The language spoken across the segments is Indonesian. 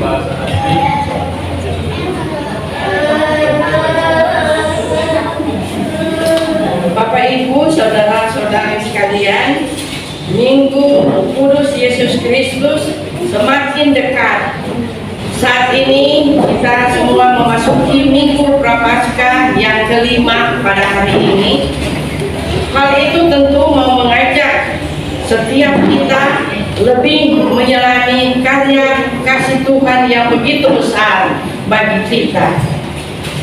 bahasa asli. Bapak Ibu, saudara-saudari sekalian, Minggu Kudus Yesus Kristus semakin dekat. Saat ini kita semua memasuki Minggu Prapaskah yang kelima pada hari ini. Hal itu tentu mau mengajak setiap kita lebih menyelami karya kasih Tuhan yang begitu besar bagi kita.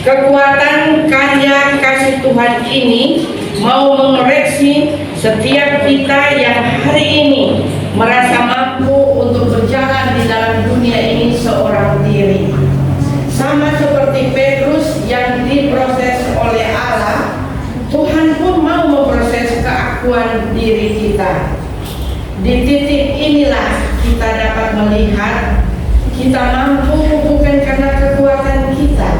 Kekuatan karya kasih Tuhan ini mau mengoreksi setiap kita yang hari ini merasa mampu untuk berjalan di dalam dunia ini seorang diri. Sama seperti Petrus yang diproses oleh Allah, Tuhan pun mau memproses keakuan diri kita. Di titik inilah kita dapat melihat kita mampu bukan karena kekuatan kita,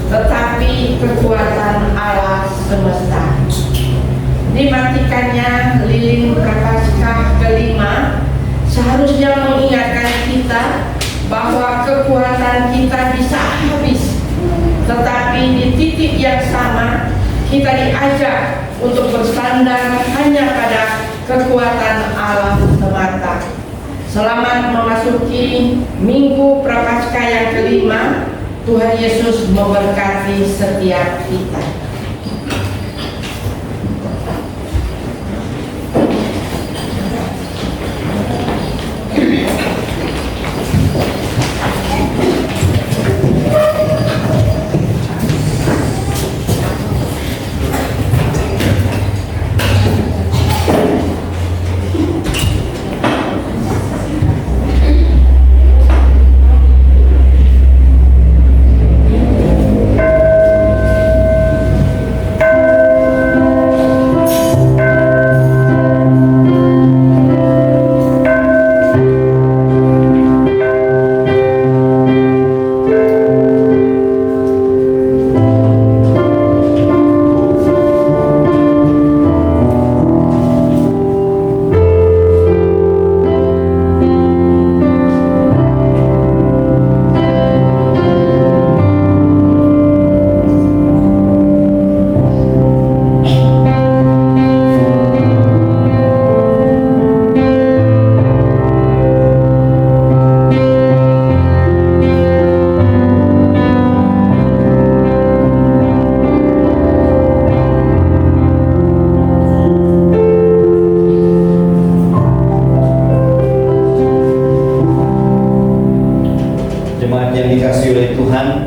tetapi kekuatan Allah semesta. Dimatikannya lilin Prapaskah kelima seharusnya mengingatkan kita bahwa kekuatan kita bisa habis, tetapi di titik yang sama kita diajak untuk bersandar hanya pada kekuatan Allah semata. Selamat memasuki Minggu Prapaskah yang kelima. Tuhan Yesus memberkati setiap kita.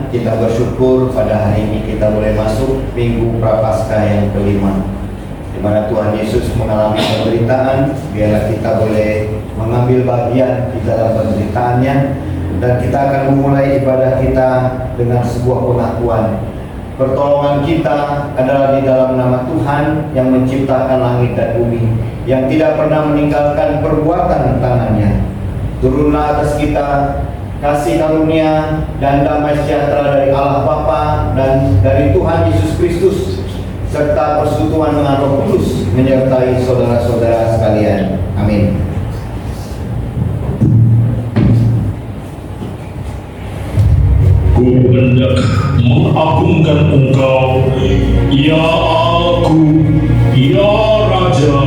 Kita bersyukur pada hari ini kita boleh masuk Minggu Prapaskah yang kelima, di mana Tuhan Yesus mengalami penderitaan. Biarlah kita boleh mengambil bagian di dalam penderitaannya, dan kita akan memulai ibadah kita dengan sebuah pengakuan. Pertolongan kita adalah di dalam nama Tuhan yang menciptakan langit dan bumi, yang tidak pernah meninggalkan perbuatan tangannya. Turunlah atas kita kasih karunia dan damai sejahtera dari Allah Bapa dan dari Tuhan Yesus Kristus, serta persekutuan dengan Roh Kudus menyertai saudara-saudara sekalian. Amin. Ku hendak mengagungkan Engkau, ya Allahku, ya Raja,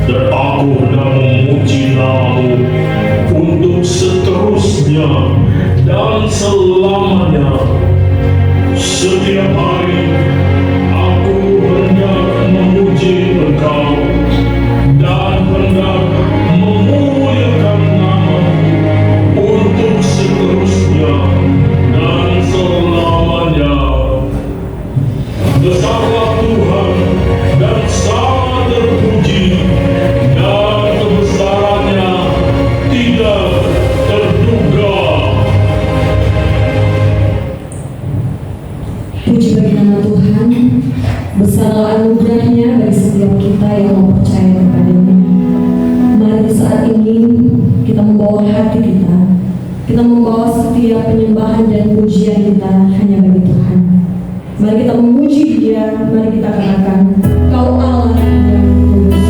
dan aku hendak memuji namamu untuk seterusnya dan selamanya. Setiap hari aku hendak memuji Engkau dan hendak memuliakan namamu untuk seterusnya dan selamanya. Besarlah Tuhan dan sangat terpuji, dan kebesarannya tidak terduga. Puji bagi nama Tuhan, besarlah anugerahnya bagi setiap kita yang mau percaya kepadanya. Mari saat ini kita membawa hati kita membawa setiap penyembahan dan pujian kita hanya bagi Tuhan. Mari kita memuji Dia, mari kita katakan, Kau Allah yang kudus.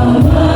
Nama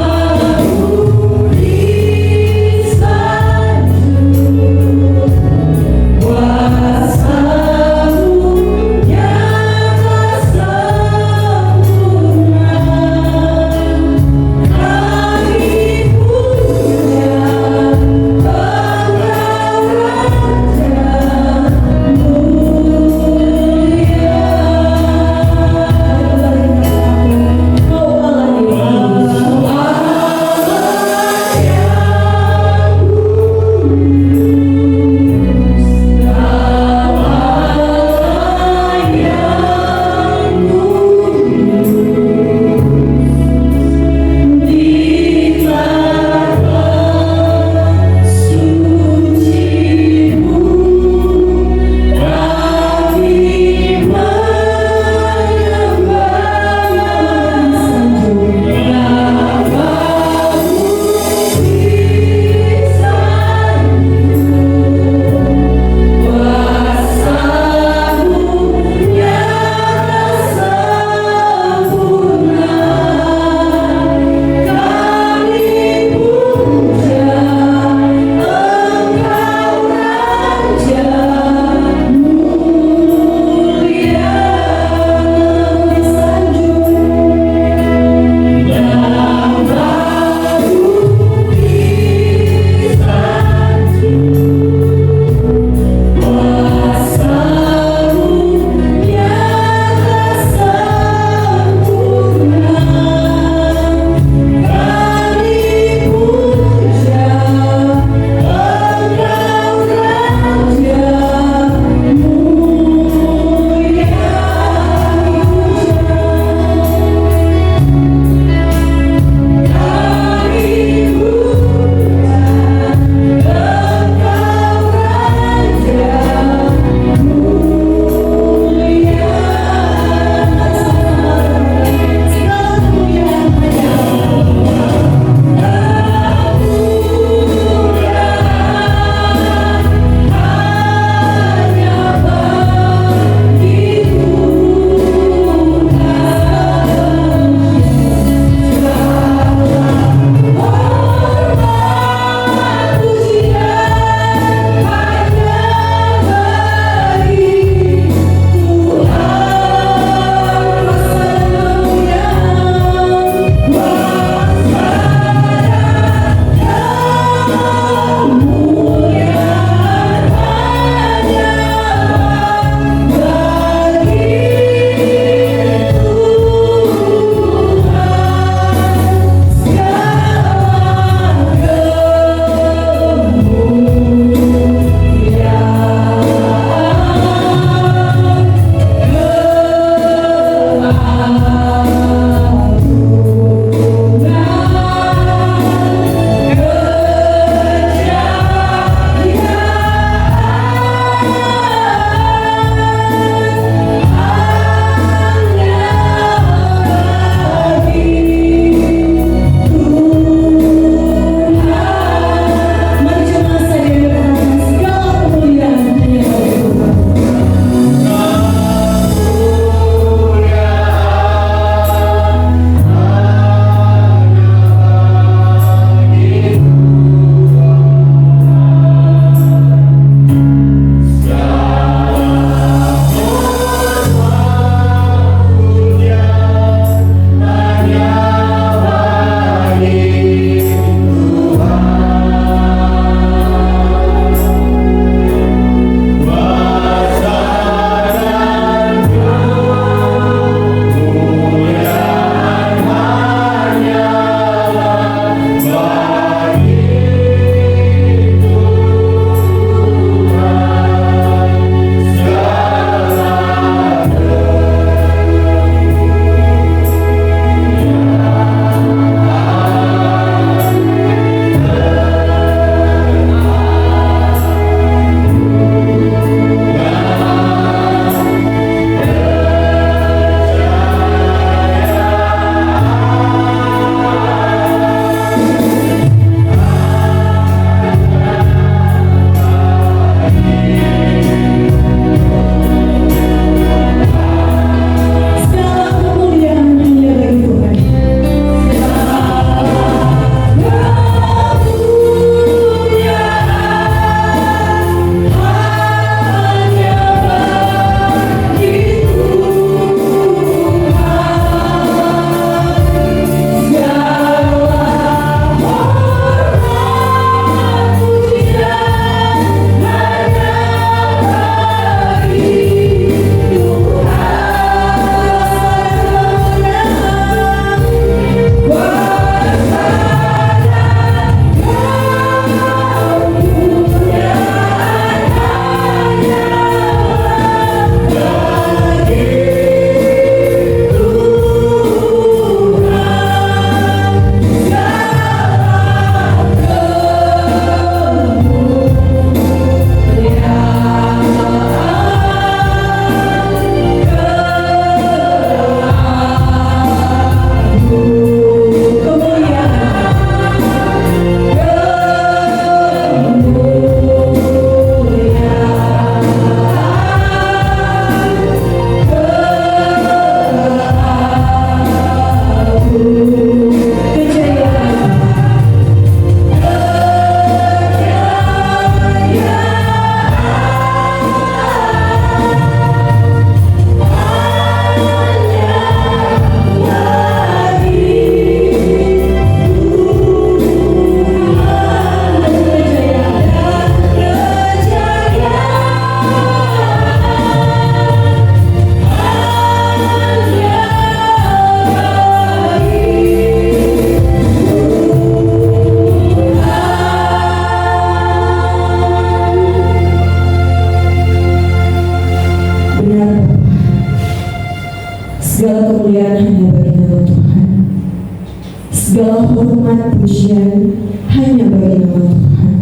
pujian hanya bagi nama Tuhan.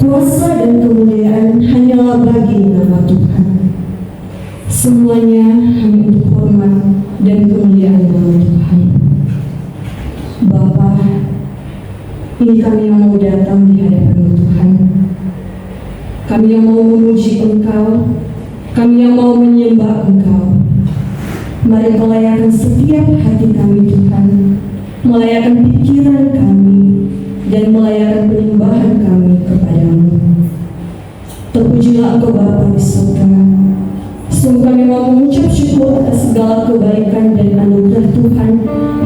Kuasa dan kemuliaan hanyalah bagi nama Tuhan. Semuanya hanya untuk hormat dan kemuliaan nama Tuhan. Bapa, ini kami yang mau datang di hadapan Tuhan. Kami yang mau memuji Engkau, kami yang mau menyembah Engkau. Mari Engkau layakan setiap hati kami Tuhan, melayakan pikiran kami, dan melayakan penyembahan kami kepadamu. Terpujilah Engkau Bapa di surga. Sungguh kami mau mengucap syukur atas segala kebaikan dan anugerah Tuhan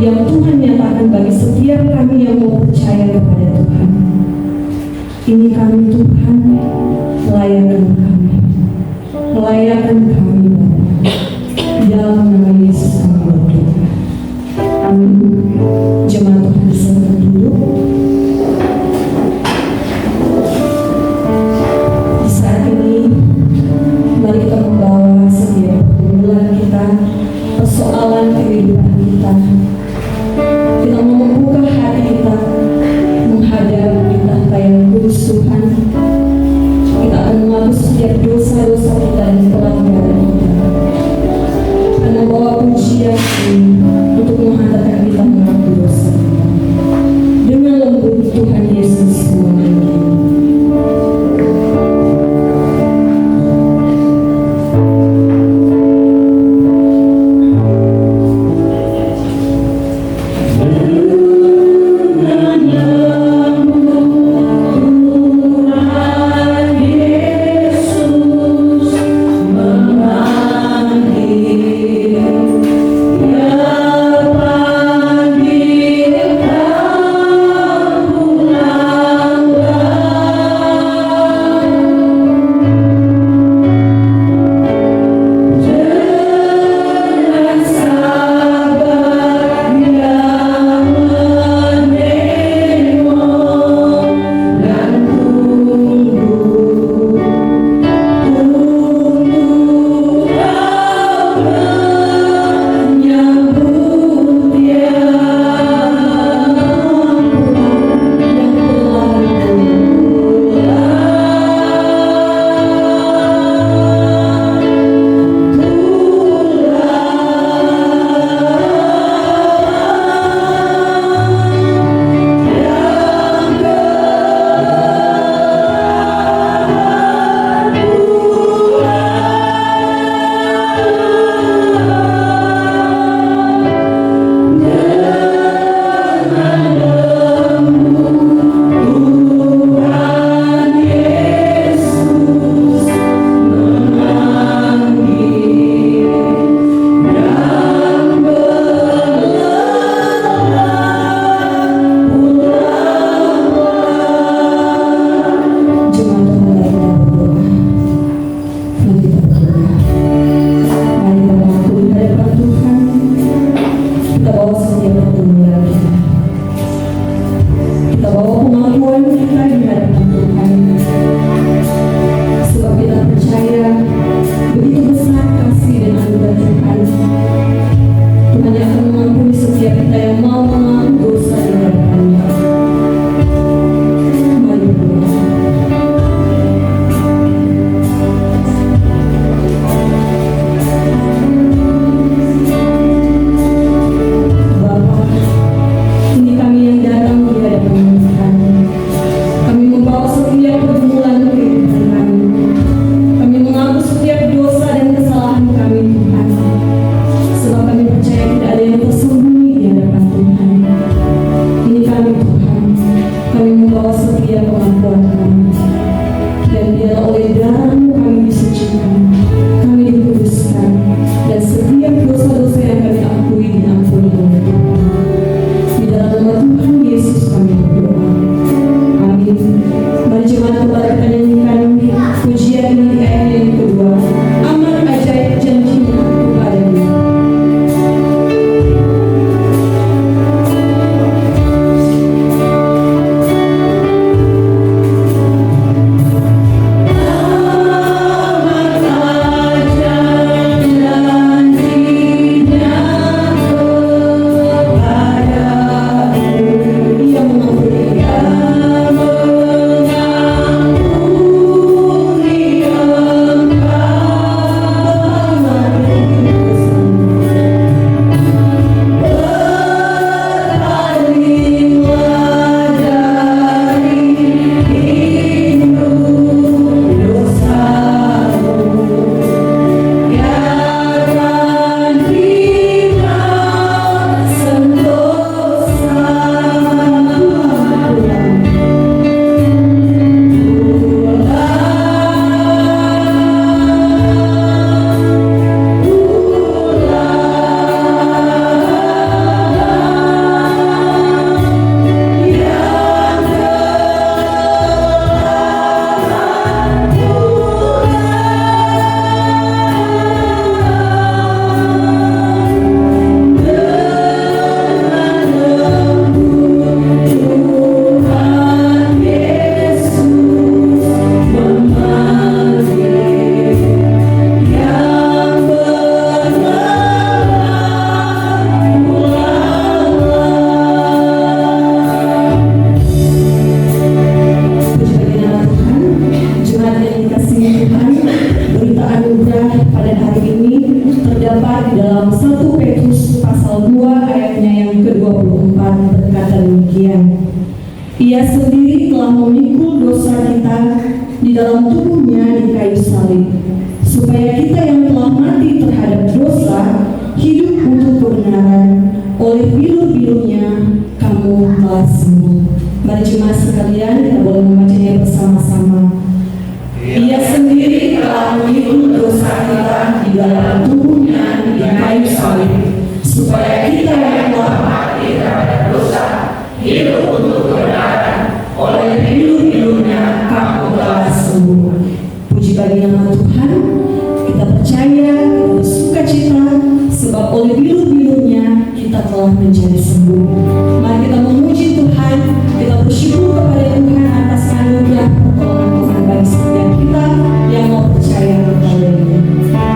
yang Tuhan nyatakan bagi setiap kami yang mau percaya kepada Tuhan. Ini kami Tuhan, layakan kami, layakan kami Bapa. Dalam nama Yesus kami berdoa. Amin. Jemaat Tuhan beserta duduk. Di saat ini, mari kita membawa setiap pergumulan kita, persoalan kehidupan kita. Kita mau membuka hati kita menghadap di tahta yang kudus Tuhan. demikian. Ia sendiri telah memikul dosa kita di dalam tubuhnya di kayu salib, supaya kita yang telah mati terhadap dosa hidup untuk kebenaran. Oleh bilur-bilurnya kamu telah sembuh. Mari jemaat sekalian, kita boleh membacanya bersama-sama. Ia sendiri telah memikul dosa kita di dalam tubuhnya di kayu salib, supaya kita yang telah mati terhadap dosa hidup untuk kebenaran. Oleh bilur-bilurnya kamu telah sembuh. Puji bagi nama Tuhan. Kita percaya, kita bersuka cita, sebab oleh bilur-bilurnya kita telah menjadi sembuh. Mari kita memuji Tuhan, kita bersyukur kepada Tuhan atas anugerah pertolongan Tuhan bagi setiap kita yang mau percaya kepadanya.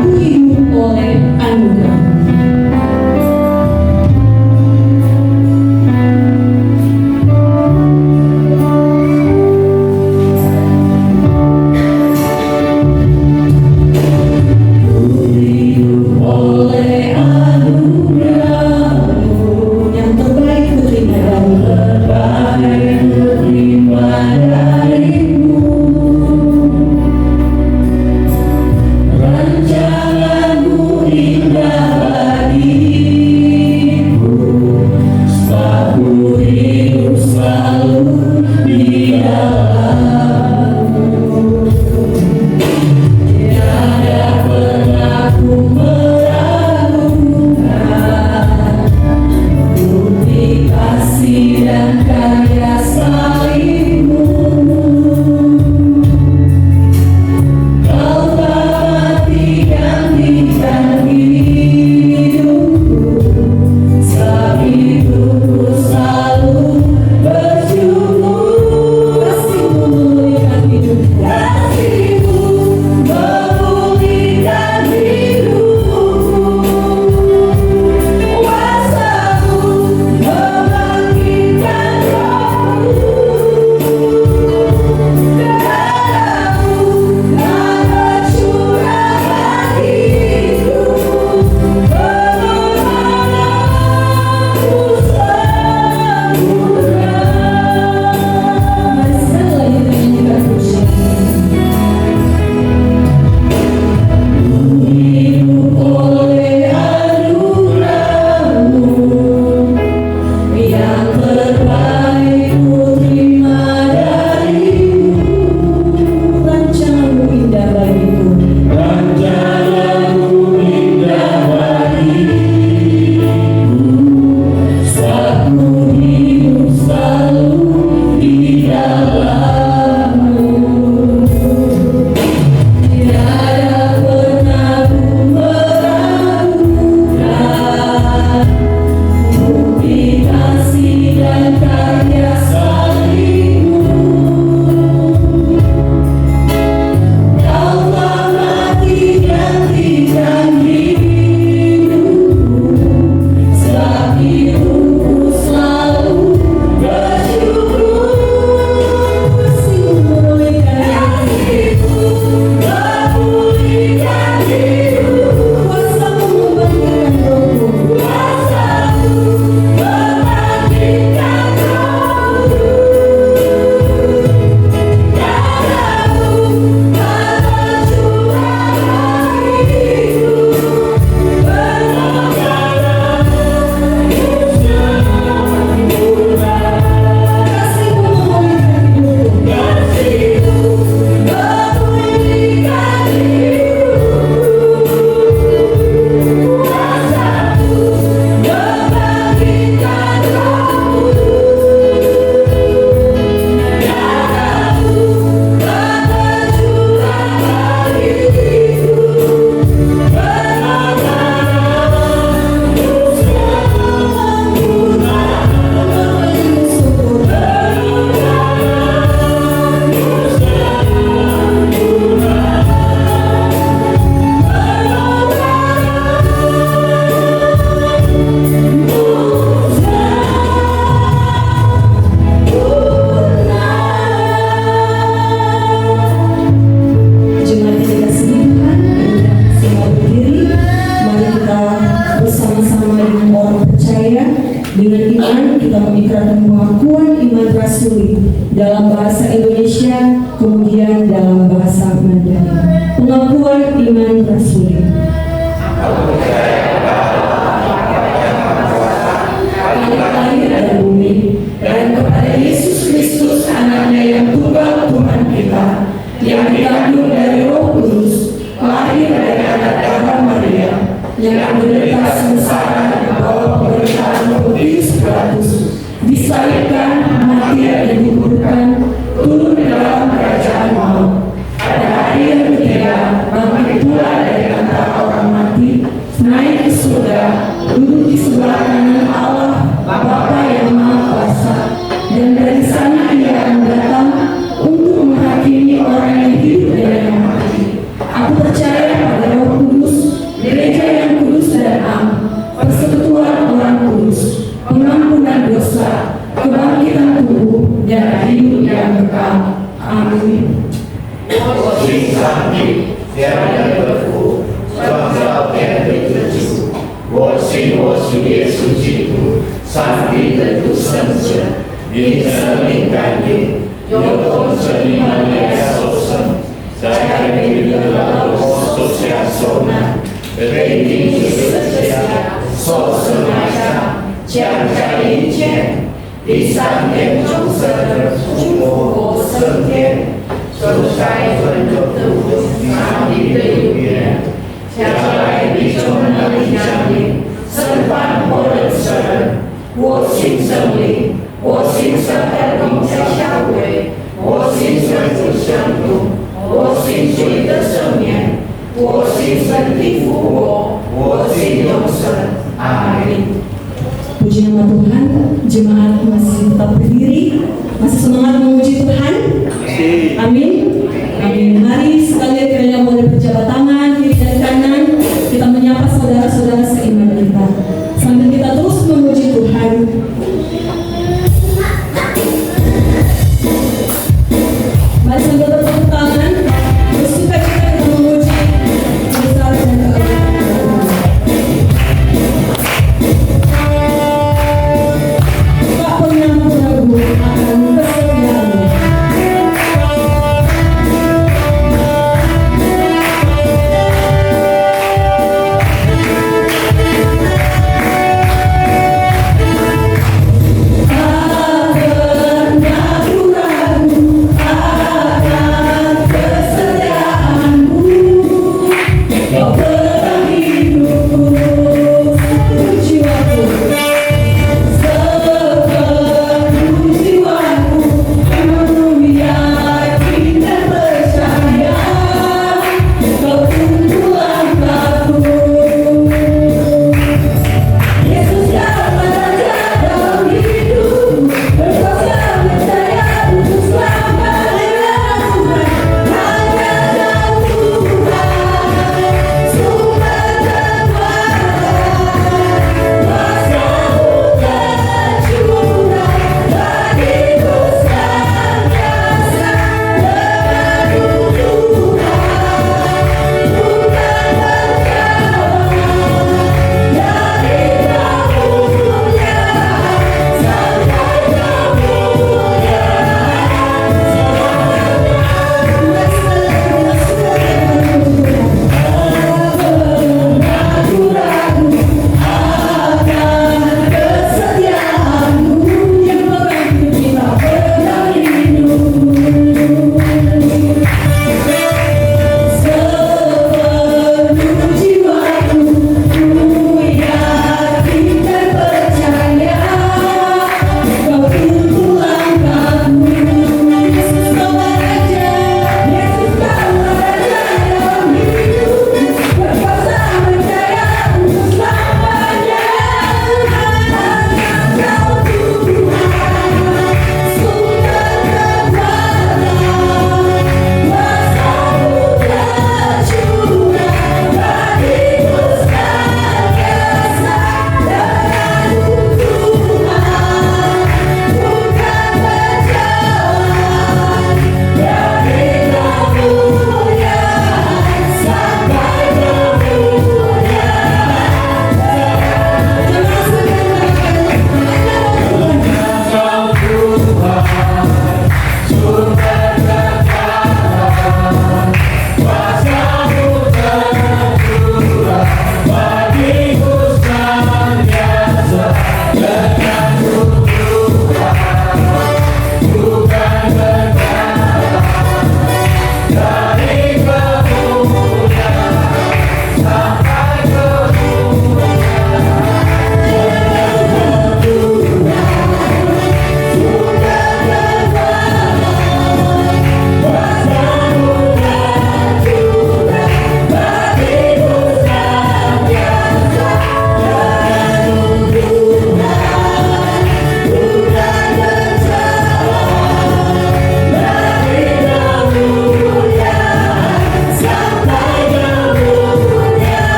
Ku hidup oleh anugerah. Oleh anugerah-Mu yang terbaik kuterima dari-Mu. Rancangan-Mu indah bagiku, sebab ku hidup selalu di dalam-Mu. Tiada pernah ku meragukan bukti kasih dan karya salib-Mu. Kau telah mati gantikan hidupku, sebab itu ku selalu bersyukur. pengakuan iman rasuli dalam bahasa Indonesia, kemudian dalam bahasa Mandarin. Pengakuan iman rasuli. Langit dan bumi, dan kepada Yesus Kristus anaknya yang tunggal Tuhan kita, yang dikandung dari Roh Kudus, lahir dari anak darah Maria, yang menderita sengsara di bawah pemerintahan Pontius Pilatus, disalibkan, mati dan dikuburkan, turun ke dalam kerajaan maut. Pada hari yang ketiga, bangkit pula dari antara orang mati, naik ke surga, duduk di sebelah kanan Allah Bapa yang Maha Kuasa, dan dari sana Ia akan datang untuk menghakimi orang yang hidup dan yang mati. Aku percaya pada Roh Kudus, gereja yang kudus dan am, persekutuan orang kudus, pengampunan dosa, kebangkitan tubuh, dan hidup yang kekal. Amin. 我心上帝，天然的父，创造天地之主。我信我主耶稣基督，上帝的独生子，因生命感应，有同生命能力受生，在天地的劳碌受下受难，被钉十字架，受死埋葬，降下阴间，第三天从死而复活升天。 走在奋斗的我，上帝的右边，将来必从那里降临，审判活人生人。我信圣灵，我信圣的灵在教会，我信圣子相通，我信罪的赦免，我信身体复活，我信永生。阿门。 Puji nama Tuhan, jemaat masih tetap berdiri, masih semangat memuji Tuhan. Amin. Amin. Mari sekalian kiranya boleh berjabat tangan kiri dan kanan, kita menyapa saudara-saudara seiman kita sambil kita terus memuji Tuhan.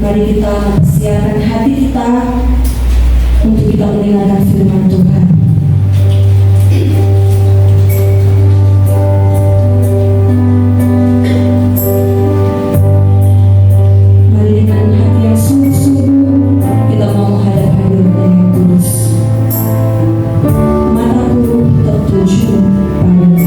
Mari kita mempersiapkan hati kita untuk kita mendengarkan firman Tuhan. Mari dengan hati yang sungguh-sungguh kita mau menghadap hadirat yang kudus. Mataku tertuju padanya.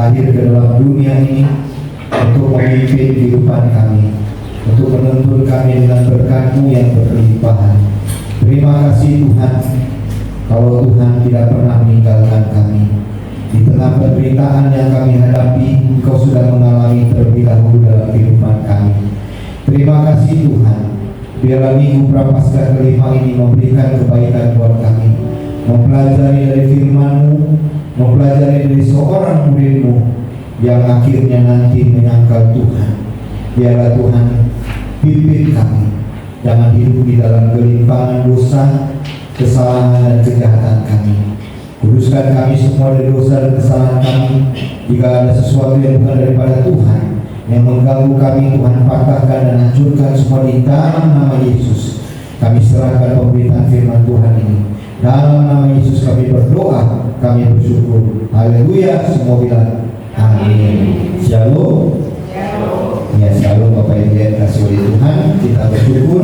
lahir ke dalam dunia ini untuk memimpin kehidupan kami, untuk menuntun kami dengan berkat-Mu yang berlimpahan. Terima kasih Tuhan, kalau Tuhan tidak pernah meninggalkan kami. Di tengah penderitaan yang kami hadapi, Engkau sudah mengalami terlebih dahulu dalam kehidupan kami. Terima kasih Tuhan, biarlah minggu Prapaskah kelima ini memberikan kebaikan buat kami, mempelajari dari firman-Mu, mempelajari dari seorang murid-Mu yang akhirnya nanti menyangkal Tuhan. Biarlah Tuhan pimpin kami, jangan hidup di dalam gelimpangan dosa, kesalahan dan kejahatan kami. Kuduskan kami semua dari dosa dan kesalahan kami. Jika ada sesuatu yang bukan daripada Tuhan, yang mengganggu kami, Tuhan patahkan dan hancurkan semua di dalam nama Yesus. Kami serahkan pemberitaan firman Tuhan ini. Dalam nama Yesus kami berdoa, kami bersyukur. Haleluya, semua bilang amin. Shalom. Ya, shalom Bapak Ibu yang kasih oleh Tuhan. Kita bersyukur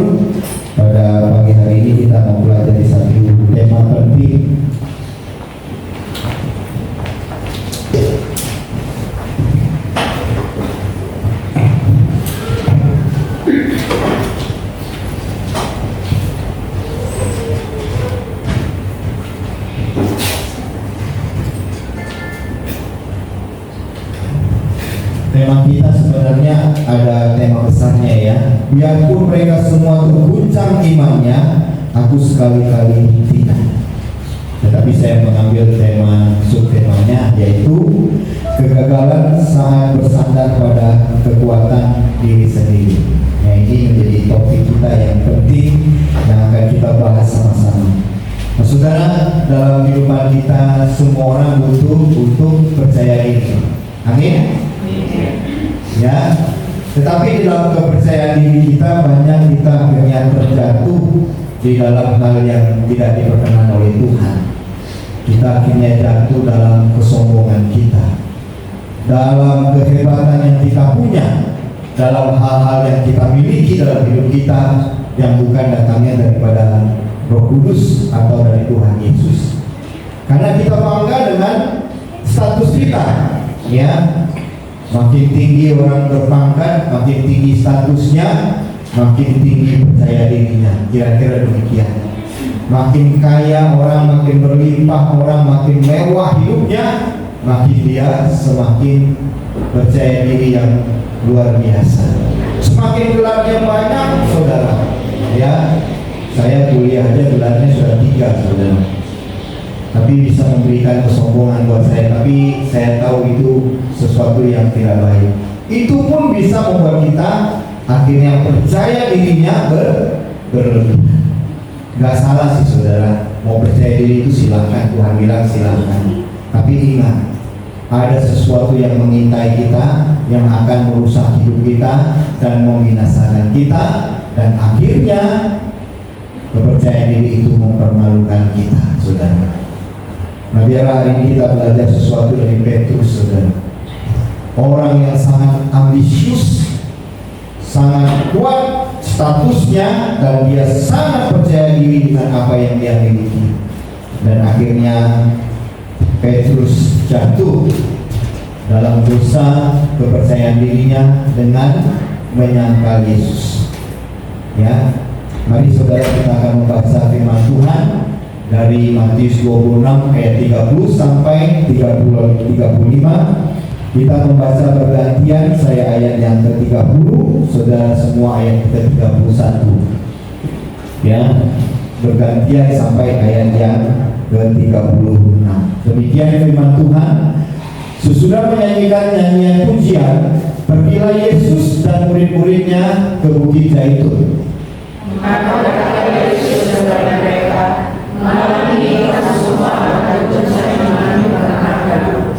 pada pagi hari ini kita mau belajar di satu tema penting. Tema kita sebenarnya ada tema besarnya ya. Biarpun mereka semua terguncang imannya, aku sekali-kali tidak. Tetapi saya mengambil tema subtemanya, yaitu kegagalan saat bersandar pada kekuatan diri sendiri. Nah, ini menjadi topik kita yang penting yang akan kita bahas sama-sama. Nah, saudara, dalam kehidupan kita semua orang butuh untuk percaya diri. Amin. Ya, tetapi di dalam kepercayaan diri kita banyak kita akhirnya terjatuh di dalam hal yang tidak diperkenan oleh Tuhan. Kita akhirnya jatuh dalam kesombongan kita, dalam kehebatan yang kita punya, dalam hal-hal yang kita miliki dalam hidup kita yang bukan datangnya daripada Roh Kudus atau dari Tuhan Yesus. Karena kita bangga dengan status kita, ya. Makin tinggi orang berpangkat, makin tinggi statusnya, makin tinggi percaya dirinya. Kira-kira demikian. Makin kaya orang, makin berlimpah orang, makin mewah hidupnya, makin dia semakin percaya diri yang luar biasa. Semakin gelarnya banyak, saudara. Ya, saya kuliah aja gelarnya sudah 3, saudara. Tapi bisa memberikan kesombongan buat saya. Tapi saya tahu itu sesuatu yang tidak baik. Itu pun bisa membuat kita akhirnya percaya dirinya berlebihan. Gak salah sih saudara, mau percaya diri itu silakan, Tuhan bilang silakan. Tapi ingat, ada sesuatu yang mengintai kita, yang akan merusak hidup kita dan membinasakan kita, dan akhirnya kepercayaan diri itu mempermalukan kita, saudara. Nah, biar hari ini kita belajar sesuatu dari Petrus, saudara. Orang yang sangat ambisius, sangat kuat statusnya, dan dia sangat percaya diri dengan apa yang dia miliki. Dan akhirnya Petrus jatuh dalam dosa kepercayaan dirinya dengan menyangkal Yesus. Ya, mari saudara kita akan membaca firman Tuhan dari Matius 26 ayat 30 sampai 35. Kita membaca bergantian, saya ayat yang ke-30, saudara semua ayat ke-31. Ya, bergantian sampai ayat yang ke-36. Demikian firman Tuhan. Sesudah menyanyikan nyanyian pujian, pergilah Yesus dan murid-muridnya ke Bukit Zaitun. Maka berkata Yesus kepada mereka, malam ini kamu semua akan bersama dengan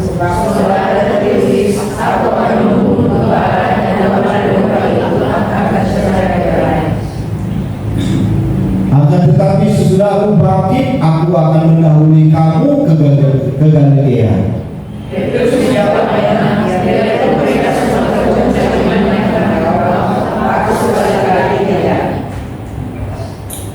sebab setelah ada tertulis, aku akan membunuh gembala dan gembala domba itu akan bercerai-berai. Akan tetapi sesudah aku bangkit, aku akan mendahului kamu ke Galilea. Petrus menjawabnya, biarlah mereka semua terguncang imannya karena aku sekali-kali tidak.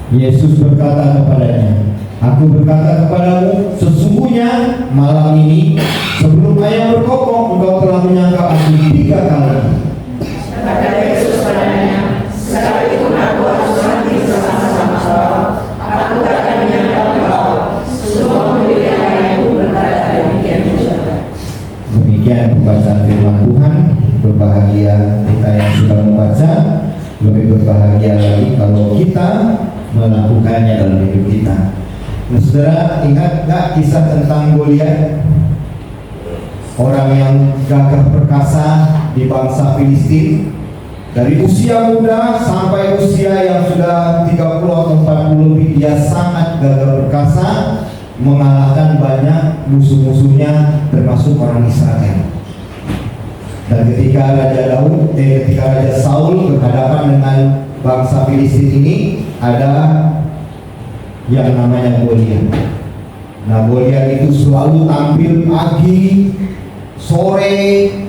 Yesus berkata kepadanya, aku berkata kepadamu, sesungguhnya malam ini sebelum ayam berkokok engkau telah menyangkal aku 3 kali. Kata Yesus padanya, sekalipun aku harus mati bersama-sama kau, aku tak akan menyangkal kau. Semua murid yang lain pun berkata demikian juga. Demikian pembacaan firman Tuhan. Berbahagia kita yang sudah membaca, lebih berbahagia lagi kalau kita melakukannya dalam hidup kita. Nah, saudara, ingat gak kisah tentang Goliat? Orang yang gagah perkasa di bangsa Filistin. Dari usia muda sampai usia yang sudah 30 atau 40 lebih, dia sangat gagah perkasa, mengalahkan banyak musuh-musuhnya termasuk orang Israel. Dan ketika Raja Saul berhadapan dengan bangsa Filistin ini, ada yang namanya Goliat. Nah, Goliat itu selalu tampil pagi, sore,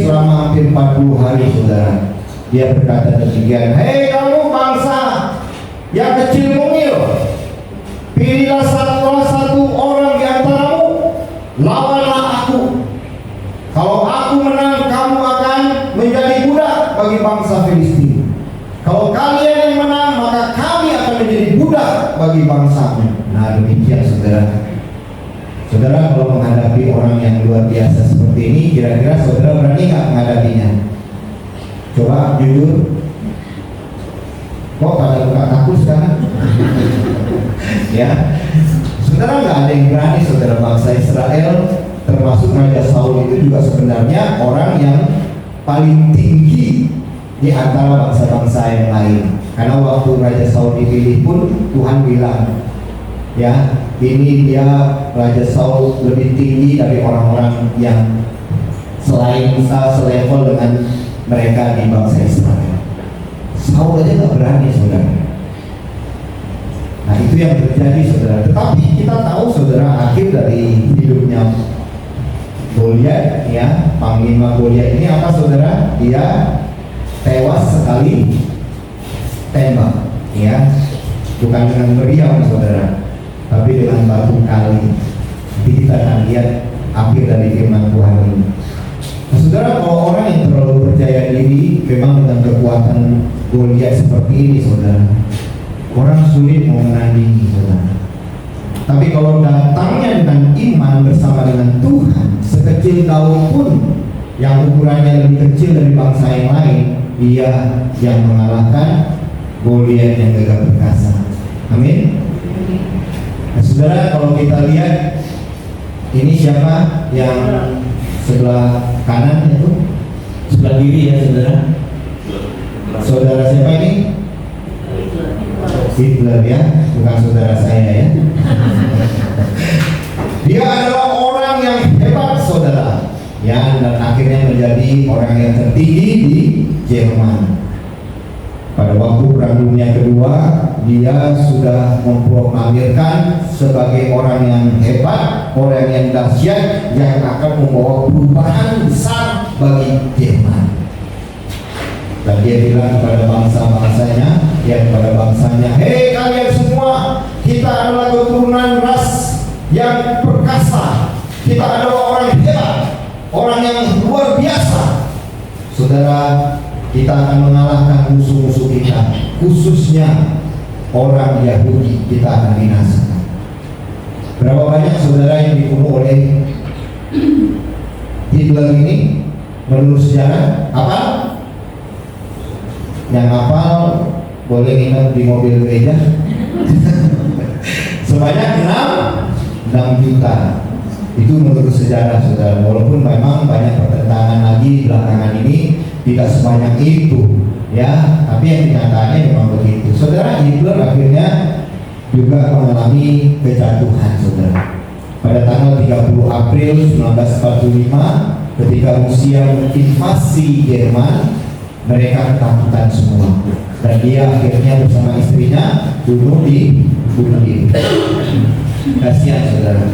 selama hampir 40 hari, saudara. Dia berkata demikian, "Hei kamu bangsa yang kecil mungil, pilihlah satu orang di antaramu, lawanlah aku. Kalau aku menang, kamu akan menjadi budak bagi bangsa Filistin. Kalau kalian yang menang, maka kami akan menjadi budak bagi bangsamu." Nah, demikian saudara. Saudara, kalau menghadapi orang yang luar biasa seperti ini, kira-kira saudara berani nggak menghadapinya? Coba jujur. Kok pada buka takut sekarang? Ya, saudara, nggak ada yang berani. Saudara, bangsa Israel termasuk Raja Saul itu juga sebenarnya orang yang paling tinggi di antara bangsa-bangsa yang lain. Karena waktu Raja Saul dipilih pun Tuhan bilang, ya, ini dia Raja Saul lebih tinggi dari orang-orang yang selain selevel dengan mereka di bangsa Israel. Saul aja nggak berani, saudara. Nah, itu yang terjadi, saudara. Tetapi kita tahu, saudara, akhir dari hidupnya Goliat, ya, panglima Goliat ini apa, saudara? Dia tewas sekali tembak, ya, bukan dengan meriam, saudara, tapi dengan batu kali. Nanti kita akan lihat akhir dari firman Tuhan ini. Nah, saudara, kalau orang yang terlalu percaya diri, memang dengan kekuatan Goliat seperti ini, saudara, orang sulit mau menandingi, saudara. Tapi kalau datangnya dengan iman bersama dengan Tuhan, sekecil daun pun yang ukurannya lebih kecil dari bangsa yang lain, dia yang mengalahkan Goliat yang gagah perkasa. Amin. Nah, saudara, kalau kita lihat ini siapa yang sebelah kanan itu, sebelah kiri, ya, saudara. Saudara siapa ini? Hitler, ya, bukan saudara saya, ya. Dia adalah orang yang hebat, saudara, ya, dan akhirnya menjadi orang yang tertinggi di Jerman. Pada waktu Perang Dunia Kedua, dia sudah memproklamirkan sebagai orang yang hebat, orang yang dahsyat, yang akan membawa perubahan besar bagi Jerman. Dan dia bilang kepada bangsa-bangsanya, ya, kepada bangsanya, "Hei kalian semua, kita adalah keturunan ras yang perkasa. Kita adalah orang hebat, orang yang luar biasa. Saudara, kita akan mengalahkan musuh-musuh kita, khususnya orang Yahudi, kita akan binasakan." Berapa banyak, saudara, yang dibunuh oleh Hitler ini menurut sejarah? Apa? Yang hafal boleh ingat di mobil gereja. Sebanyak 6 juta. Itu menurut sejarah, saudara. Walaupun memang banyak pertentangan lagi belakangan ini, tidak sebanyak itu, ya. Tapi yang kenyataannya memang begitu. Saudara, Hitler akhirnya juga mengalami kejatuhan, saudara. Pada tanggal 30 April 1945, ketika Rusia invasi Jerman, mereka ketakutan semua, dan dia akhirnya bersama istrinya bunuh diri. Kasihan, saudara,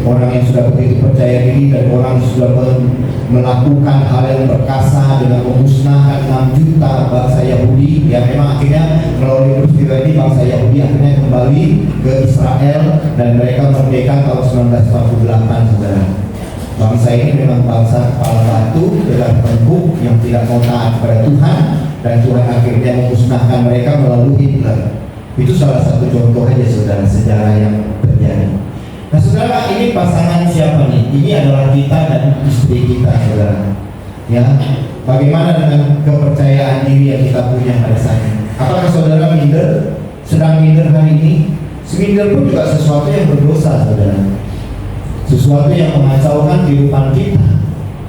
orang yang sudah begitu percaya diri dan orang yang sudah melakukan hal yang perkasa dengan memusnahkan 6 juta bangsa Yahudi. Ya, memang akhirnya melalui peristiwa ini bangsa Yahudi akhirnya kembali ke Israel dan mereka merdeka tahun 1948, saudara. Bangsa ini memang bangsa kepala batu, tegak tengkuk, yang tidak mau taat kepada Tuhan, dan Tuhan akhirnya memusnahkan mereka melalui Hitler. Itu salah satu contoh aja, saudara, sejarah yang terjadi. Nah, saudara, ini pasangan siapa nih? Ini adalah kita dan istri kita, saudara. Ya, bagaimana dengan kepercayaan diri yang kita punya pada saat ini? Apakah saudara minder? Sedang minder hari ini? Minder pun juga sesuatu yang berdosa, saudara. Sesuatu yang mengacaukan kehidupan kita.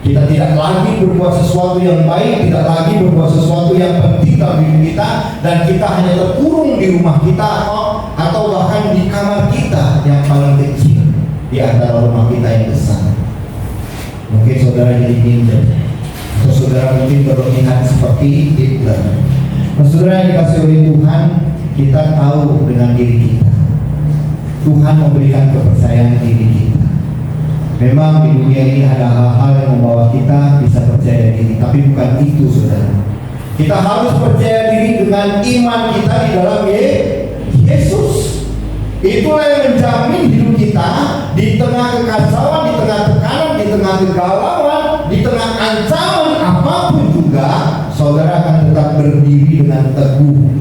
Kita tidak lagi berbuat sesuatu yang baik, tidak lagi berbuat sesuatu yang penting dalam hidup kita, dan kita hanya terkurung di rumah kita atau bahkan di kamar kita yang paling kecil di antara rumah kita yang besar. Mungkin saudara jadi minder, atau saudara mungkin berlebihan seperti Hitler. Nah, saudara yang dikasih oleh Tuhan, kita tahu dengan diri kita. Tuhan memberikan kepercayaan diri kita. Memang di dunia ini ada hal-hal yang membawa kita bisa percaya diri, tapi bukan itu, saudara. Kita harus percaya diri dengan iman kita di dalam Yesus. Itulah yang menjamin hidup kita di tengah kekacauan, di tengah tekanan, di tengah kegalauan, di tengah ancaman apapun juga, saudara akan tetap berdiri dengan teguh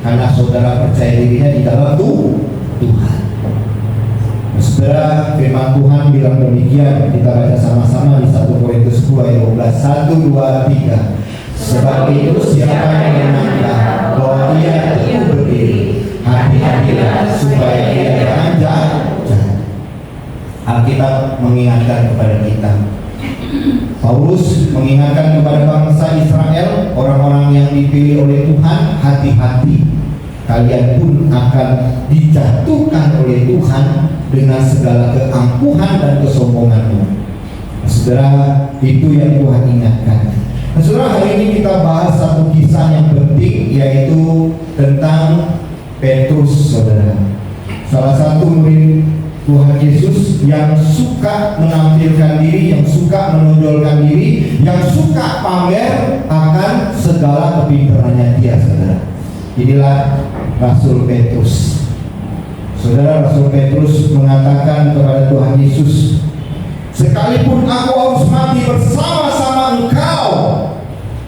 karena saudara percaya dirinya di dalam Tuhan. Saudara, firman Tuhan bilang demikian, kita baca sama-sama di 1 Korintus 2 ayat 12. 1, 2, 3. Sebab itu siapa yang menyangka bahwa ia teguh berdiri, hati-hatilah supaya dia jangan jatuh. Alkitab mengingatkan kepada kita. Paulus mengingatkan kepada bangsa Israel, orang-orang yang dipilih oleh Tuhan, hati-hati. Kalian pun akan dijatuhkan oleh Tuhan dengan segala keangkuhan dan kesombonganmu. Saudara, itu yang Tuhan ingatkan. Nah, saudara, hari ini kita bahas satu kisah yang penting, yaitu tentang Petrus, saudara. Salah satu murid Tuhan Yesus yang suka menampilkan diri, yang suka menonjolkan diri, yang suka pamer akan segala kepintarannya dia, saudara. Inilah Rasul Petrus. Saudara, Rasul Petrus mengatakan kepada Tuhan Yesus, sekalipun aku harus mati bersama-sama engkau,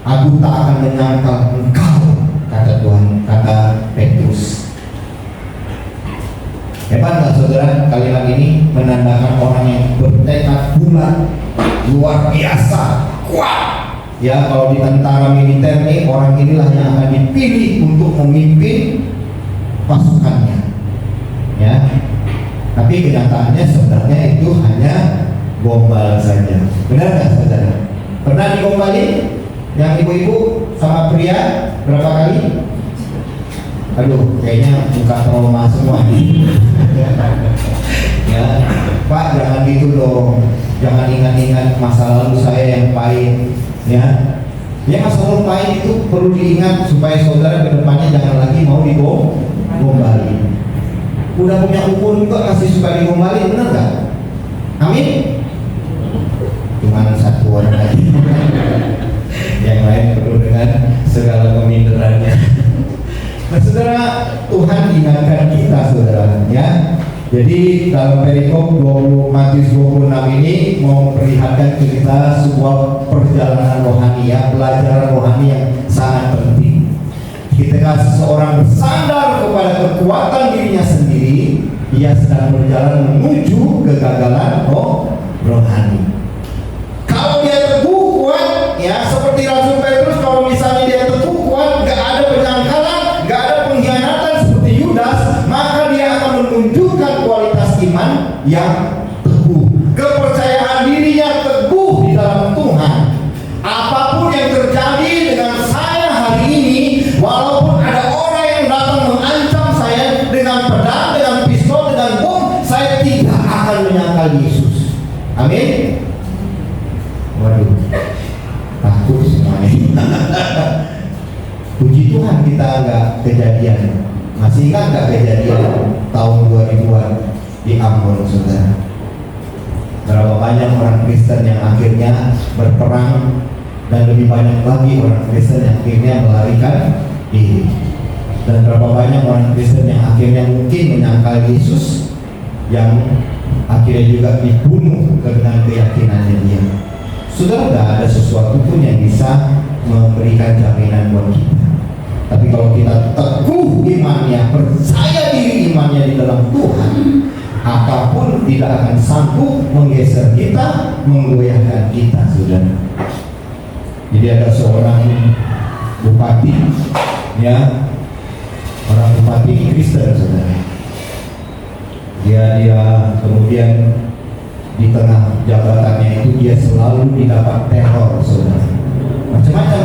aku tak akan menyangkal engkau, kata Tuhan, kata Petrus. Hebat tak, saudara? Kalimat ini menandakan orang yang bertekad bulat, luar biasa, kuat. Ya, kalau di tentara militer nih, orang inilah yang akan dipilih untuk memimpin pasukannya. Ya, tapi kenyataannya sebenarnya itu hanya gombal saja. Benar nggak, saudara? Pernah digombalin yang ibu-ibu sama pria berapa kali? Aduh, kayaknya buka trauma semua nih. Ya, Pak, jangan gitu dong. Jangan ingat-ingat masa lalu saya yang pahit. Ya, masa lalu pahit itu perlu diingat supaya saudara kedepannya jangan lagi mau digombalin. Udah punya umur juga masih suka digombalin, benar nggak? Amin. Cuma satu orang lagi. Yang lain perlu dengan segala keminderannya. Nah, saudara, Tuhan ingatkan kita, saudara, ya. Jadi dalam perikop Matius 26 ini mau memperlihatkan kita sebuah perjalanan rohani, ya, pelajaran rohani yang sangat penting. Ketika seseorang bersandar kepada kekuatan dirinya sendiri, ia sedang berjalan menuju kegagalan rohani. Kalau dia teguh kuat, ya, seperti Rasul Petrus, kalau misalnya dia teguh kuat, gak ada penyangkalan, gak ada pengkhianatan seperti Yudas, maka dia akan menunjukkan kualitas iman yang teguh, kepercayaan dirinya teguh di dalam Tuhan. Apapun yang terjadi dengan saya hari ini, walaupun ada orang yang datang mengancam saya dengan pedang, dengan pistol, dengan bom, saya tidak akan menyangkal Yesus. Amin. Waduh, takut semuanya. Puji Tuhan kita nggak kejadian. Masih ingat nggak kejadian tahun 2000-an di Ambon, saudara? Berapa banyak orang Kristen yang akhirnya berperang, dan lebih banyak lagi orang Kristen yang akhirnya melarikan diri. Dan berapa banyak orang Kristen yang akhirnya mungkin menyangkal Yesus, yang akhirnya juga dibunuh dengan keyakinannya dia. Saudara, tidak ada sesuatu pun yang bisa memberikan jaminan buat kita. Tapi kalau kita teguh imannya, percaya diri imannya di dalam Tuhan, apapun tidak akan sanggup menggeser kita, menggoyahkan kita, saudara. Jadi ada seorang bupati, ya, orang bupati Kristen, saudara. Dia kemudian di tengah jabatannya itu dia selalu didapat teror, saudara. Macam-macam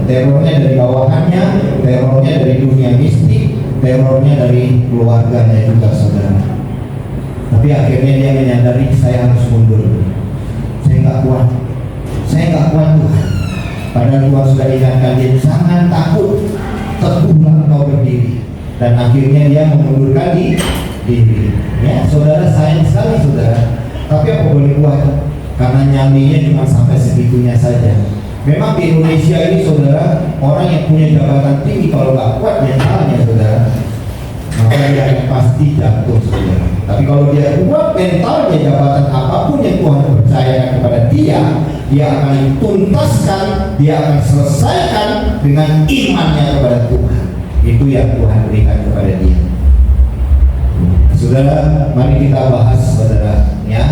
terornya dari bawahannya, terornya dari dunia mistik, terornya dari keluarganya juga, saudara. Tapi akhirnya dia menyadari, saya harus mundur. saya nggak kuat Tuhan. Padahal Tuhan sudah ingatkan dia, jangan takut, teguhlah engkau berdiri. Dan akhirnya dia mengundurkan diri. Ya, saudara, sayang sekali saudara. Tapi apa boleh buat? Karena nyalinya cuma sampai segitunya saja. Memang di Indonesia ini saudara, orang yang punya jabatan tinggi kalau nggak kuat mentalnya saudara, maka dia akan pasti jatuh saudara. Tapi kalau dia kuat mentalnya, jabatan apapun yang Tuhan percayakan kepada dia akan tuntaskan, dia akan selesaikan dengan imannya kepada Tuhan. Itu yang Tuhan berikan kepada dia. Saudara, mari kita bahas saudara ya.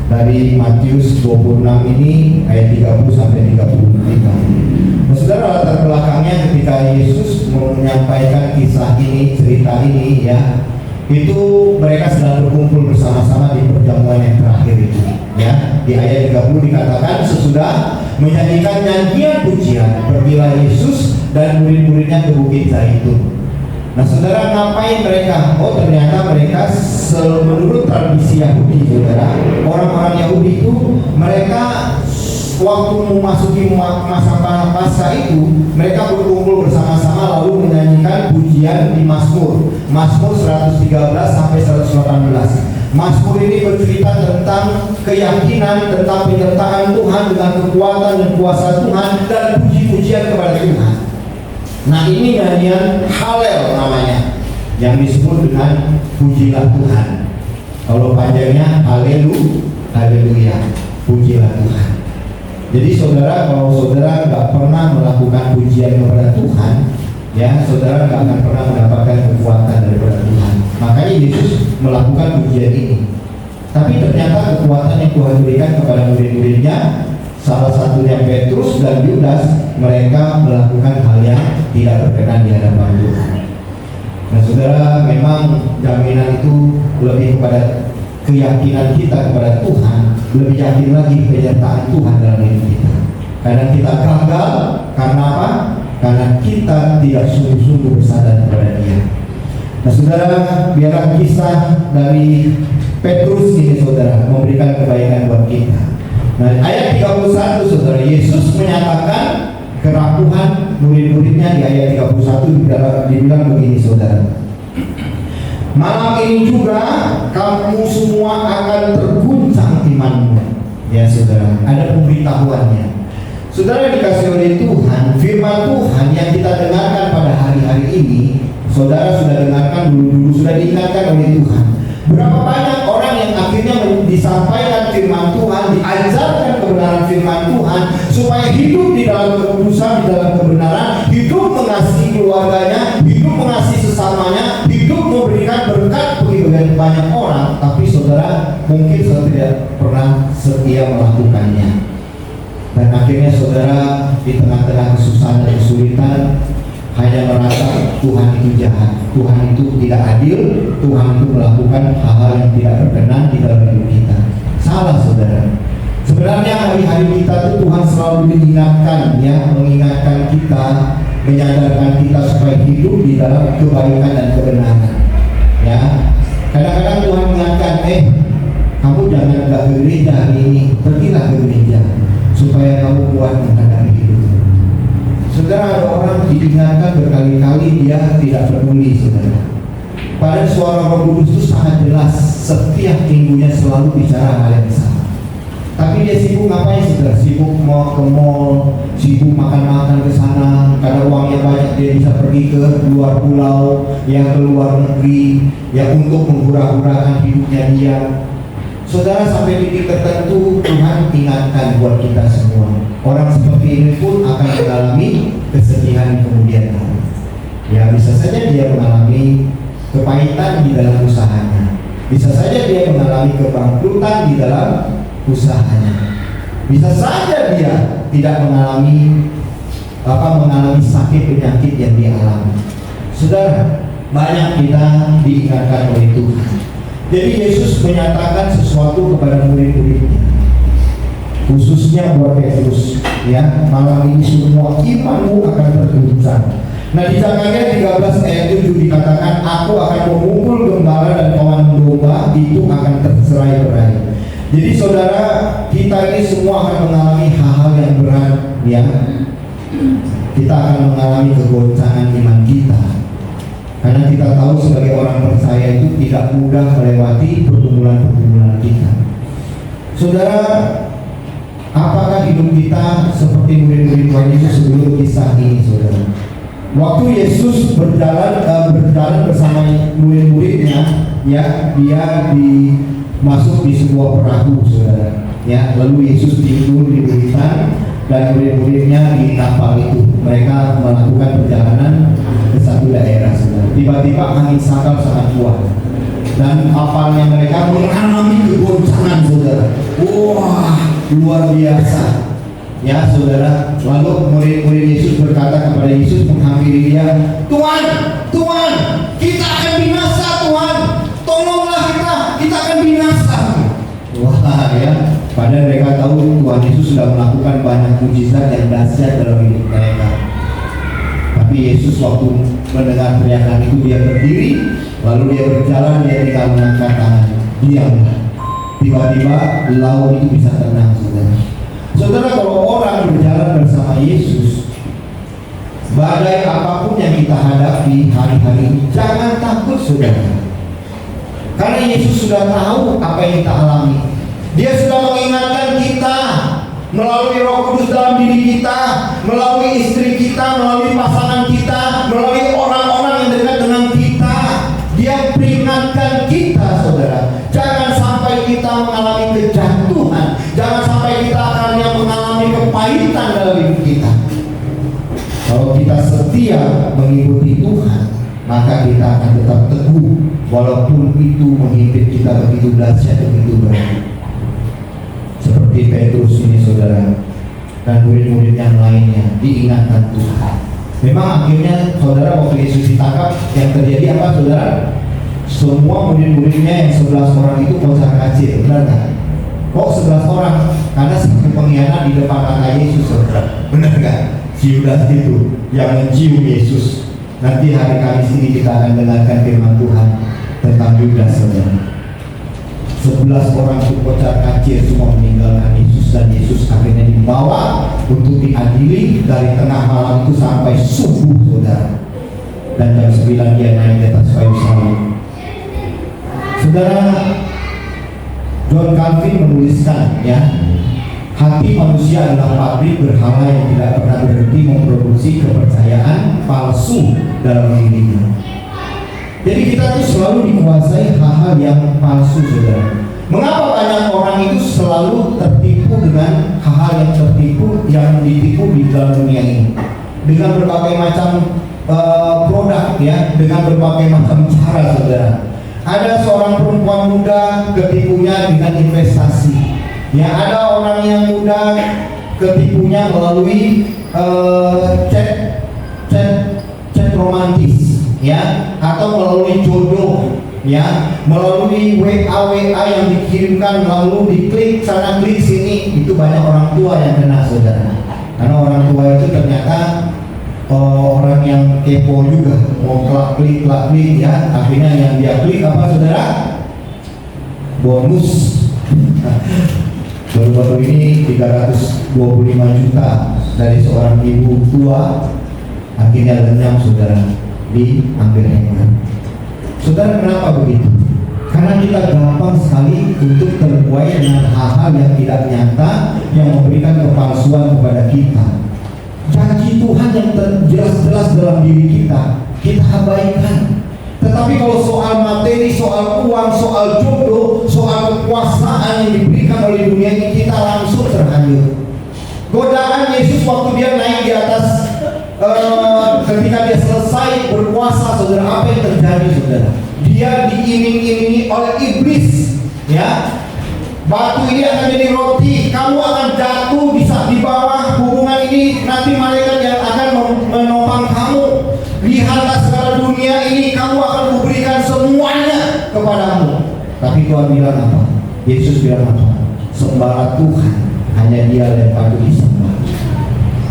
Dari Matius 26 ini ayat 30 sampai 35. Nah, saudara, latar belakangnya ketika Yesus menyampaikan kisah ini, cerita ini ya, itu mereka sedang berkumpul bersama-sama di perjamuan yang terakhir itu ya. Di ayat 30 dikatakan, sesudah menyanyikan nyanyian pujian, pergilah Yesus dan murid-muridnya ke Bukit Zaitun. Nah saudara, ngapain mereka? Oh, ternyata mereka menurut tradisi Yahudi saudara, orang-orang Yahudi itu mereka waktu memasuki masa Paskah itu mereka berkumpul bersama-sama lalu menyanyikan pujian di Mazmur 113 sampai 118. Mazmur ini bercerita tentang keyakinan, tentang penyertaan Tuhan dengan kekuatan dan kuasa Tuhan dan puji-pujian kepada Tuhan. Nah, ini nyanyian Halel namanya, yang disebut dengan pujilah Tuhan. Kalau panjangnya Haleluya, pujilah Tuhan. Jadi saudara, kalau saudara nggak pernah melakukan pujian kepada Tuhan, ya saudara nggak akan pernah mendapatkan kekuatan daripada Tuhan. Makanya Yesus melakukan pujian ini. Tapi ternyata kekuatan yang Tuhan berikan kepada murid-muridnya, salah satunya Petrus dan Yudas, mereka melakukan hal yang tidak berkenan di hadapan Tuhan. Nah saudara, memang jaminan itu lebih kepada keyakinan kita kepada Tuhan, lebih yakin lagi penyertaan Tuhan dalam hidup kita. Kadang kita gagal karena apa? Karena kita tidak sungguh-sungguh bersandar kepada Dia. Nah saudara, biarlah kisah dari Petrus ini saudara memberikan kebaikan buat kita. Nah, ayat 31 saudara, Yesus menyatakan kerapuhan murid-muridnya. Di ayat 31 dibilang begini saudara, malam ini juga kamu semua akan terguncang imanmu. Ya saudara, ada pemberitahuannya. Saudara dikasih oleh Tuhan, firman Tuhan yang kita dengarkan pada hari-hari ini, saudara sudah dengarkan dulu-dulu, sudah diingatkan oleh Tuhan. Berapa banyak orang yang akhirnya disampaikan firman Tuhan, diajarkan kebenaran firman Tuhan, supaya hidup di dalam kekudusan, di dalam kebenaran, hidup mengasihi keluarganya, hidup mengasihi sesamanya, hidup memberikan berkat bagi banyak orang, tapi saudara mungkin saudara tidak pernah setia melakukannya. Dan akhirnya saudara di tengah-tengah kesusahan dan kesulitan hanya merasa Tuhan itu jahat, Tuhan itu tidak adil, Tuhan itu melakukan hal-hal yang tidak berkenan di dalam hidup kita. Salah saudara. Sebenarnya hari-hari kita itu Tuhan selalu mengingatkan, ya, mengingatkan kita, menyadarkan kita supaya hidup di dalam kebaikan dan kebenaran. Ya, kadang-kadang Tuhan mengingatkan, kamu jangan ke gereja hari ini, pergilah ke gereja supaya kamu kuat menghadapi hidup. Saudara, ada orang diingatkan berkali-kali, dia tidak peduli saudara. Padahal suara Roh Kudus itu sangat jelas, setiap minggunya selalu bicara hal yang sama. Tapi dia sibuk ngapain saudara? Sibuk mau ke mall, sibuk makan-makan ke sana. Karena uangnya banyak, dia bisa pergi ke luar pulau, yang ke luar negeri, yang untuk menghura-hurakan hidupnya dia. Saudara, sampai titik tertentu Tuhan ingatkan buat kita semua, orang seperti ini pun akan mengalami kesedihan di kemudian hari. Ya, bisa saja dia mengalami kepahitan di dalam usahanya, bisa saja dia mengalami kebangkrutan di dalam usahanya, bisa saja dia tidak mengalami sakit penyakit yang dia alami. Saudara, banyak kita diingatkan oleh Tuhan. Jadi Yesus menyatakan sesuatu kepada murid-muridnya, khususnya buat Petrus, ya, malam ini semua imanmu akan terguncang. Nah di Zakaria 13 ayat 7 dikatakan, aku akan memukul gembala dan kawan domba itu akan tercerai-berai. Jadi saudara, kita ini semua akan mengalami hal-hal yang berat, ya. Kita akan mengalami kegoncangan iman kita. Karena kita tahu sebagai orang percaya itu tidak mudah melewati pergumulan-pergumulan kita. Saudara, apakah hidup kita seperti murid-murid Tuhan Yesus sebelum kisah ini, saudara? Waktu Yesus berjalan bersama murid-muridnya, ya, dia masuk di sebuah perahu, saudara. Ya, lalu Yesus tidur di buritan dan murid-muridnya di kapal itu. Mereka melakukan perjalanan ke satu daerah, saudara. Tiba-tiba angin sakal sangat kuat dan kapalnya mereka mengalami kegoncangan, saudara. Wah, luar biasa. Ya, saudara. Lalu murid-murid Yesus berkata kepada Yesus, menghampiri dia, Tuhan, Tuhan, kita akan binasa, Tuhan. Tolonglah kita akan binasa. Wah, ya. Padahal mereka tahu Tuhan Yesus sudah melakukan banyak mujizat yang dahsyat dalam hidup mereka. Tapi Yesus waktu mendengar teriakan itu dia berdiri, lalu dia berjalan, dia tinggal mengangkat tangannya. Diamlah. Tiba-tiba laut itu bisa tenang, saudara. Saudara, kalau orang berjalan bersama Yesus, badai apapun yang kita hadapi hari-hari ini, jangan takut, saudara. Karena Yesus sudah tahu apa yang kita alami. Dia sudah mengingatkan kita melalui Roh Kudus dalam diri kita, melalui istri kita, melalui pasangan kita, melalui orang-orang yang dekat dengan kita. Dia peringatkan kita, saudara. Jangan sampai kita mengalami kejatuhan. Jangan sampai kita akhirnya mengalami kepahitan dalam hidup kita. Kalau kita setia mengikuti Tuhan, maka kita akan tetap teguh walaupun itu menghimpit kita begitu dahsyat, begitu berat. Seperti Petrus ini, saudara, dan murid-murid yang lainnya diingatkan Tuhan. Memang akhirnya, saudara, waktu Yesus ditangkap, yang terjadi apa, saudara? Semua murid-muridnya yang 11 orang itu kocar kacir, benar nggak? Kok 11 orang? Karena satu pengkhianat di depan mata Yesus, saudara. Benar nggak? Si Yudas itu yang mencium Yesus. Nanti hari Kamis ini kita akan dengarkan firman Tuhan tentang Yudas, saudara. 11 orang itu kocar kacir semua meninggalkan Yesus, dan Yesus akhirnya dibawa untuk diadili dari tengah malam itu sampai subuh, saudara. Dan jam 9 dia naik di atas kayu salib. Saudara, John Calvin menuliskan, ya, hati manusia adalah pabrik berhala yang tidak pernah berhenti memproduksi kepercayaan palsu dalam dirinya. Jadi kita tuh selalu dikuasai hal-hal yang palsu, saudara. Mengapa banyak orang itu selalu tertipu dengan hal-hal yang ditipu di dalam dunia ini? Dengan berbagai macam produk, ya, dengan berbagai macam cara, saudara. Ada seorang perempuan muda ketipunya dengan investasi. Ya, ada orang yang muda ketipunya melalui chat romantis, ya, atau melalui jodoh, ya, melalui WA yang dikirimkan lalu diklik sana klik sini. Itu banyak orang tua yang kena, saudara. Karena orang tua itu ternyata orang yang kepo juga, mau klik, ya. Akhirnya yang dia klik apa, saudara? Bonus. Baru-baru ini 325 juta dari seorang ibu tua akhirnya lenyap, saudara, diambil handphone. Saudara, kenapa begitu? Karena kita gampang sekali untuk terbuai dengan hal-hal yang tidak nyata, yang memberikan kepalsuan kepada kita. Janji Tuhan yang jelas-jelas dalam diri kita abaikan. Tetapi kalau soal materi, soal uang, soal jodoh, soal kekuasaan yang diberikan oleh dunia ini, kita langsung terhanyut. Godaan Yesus waktu dia naik di atas, ketika dia selesai berkuasa, saudara, apa yang terjadi, saudara? Dia diiming-imingi oleh iblis, ya. Batu ini akan jadi roti, kamu akan jatuh di bawah hubungan ini, nanti malaikat yang akan menopang kamu. Lihatlah segala dunia ini, kamu akan kuberikan semuanya kepadamu. Tapi Tuhan bilang apa? Yesus bilang apa? Sembahlah Tuhan, hanya Dia yang patut disembah.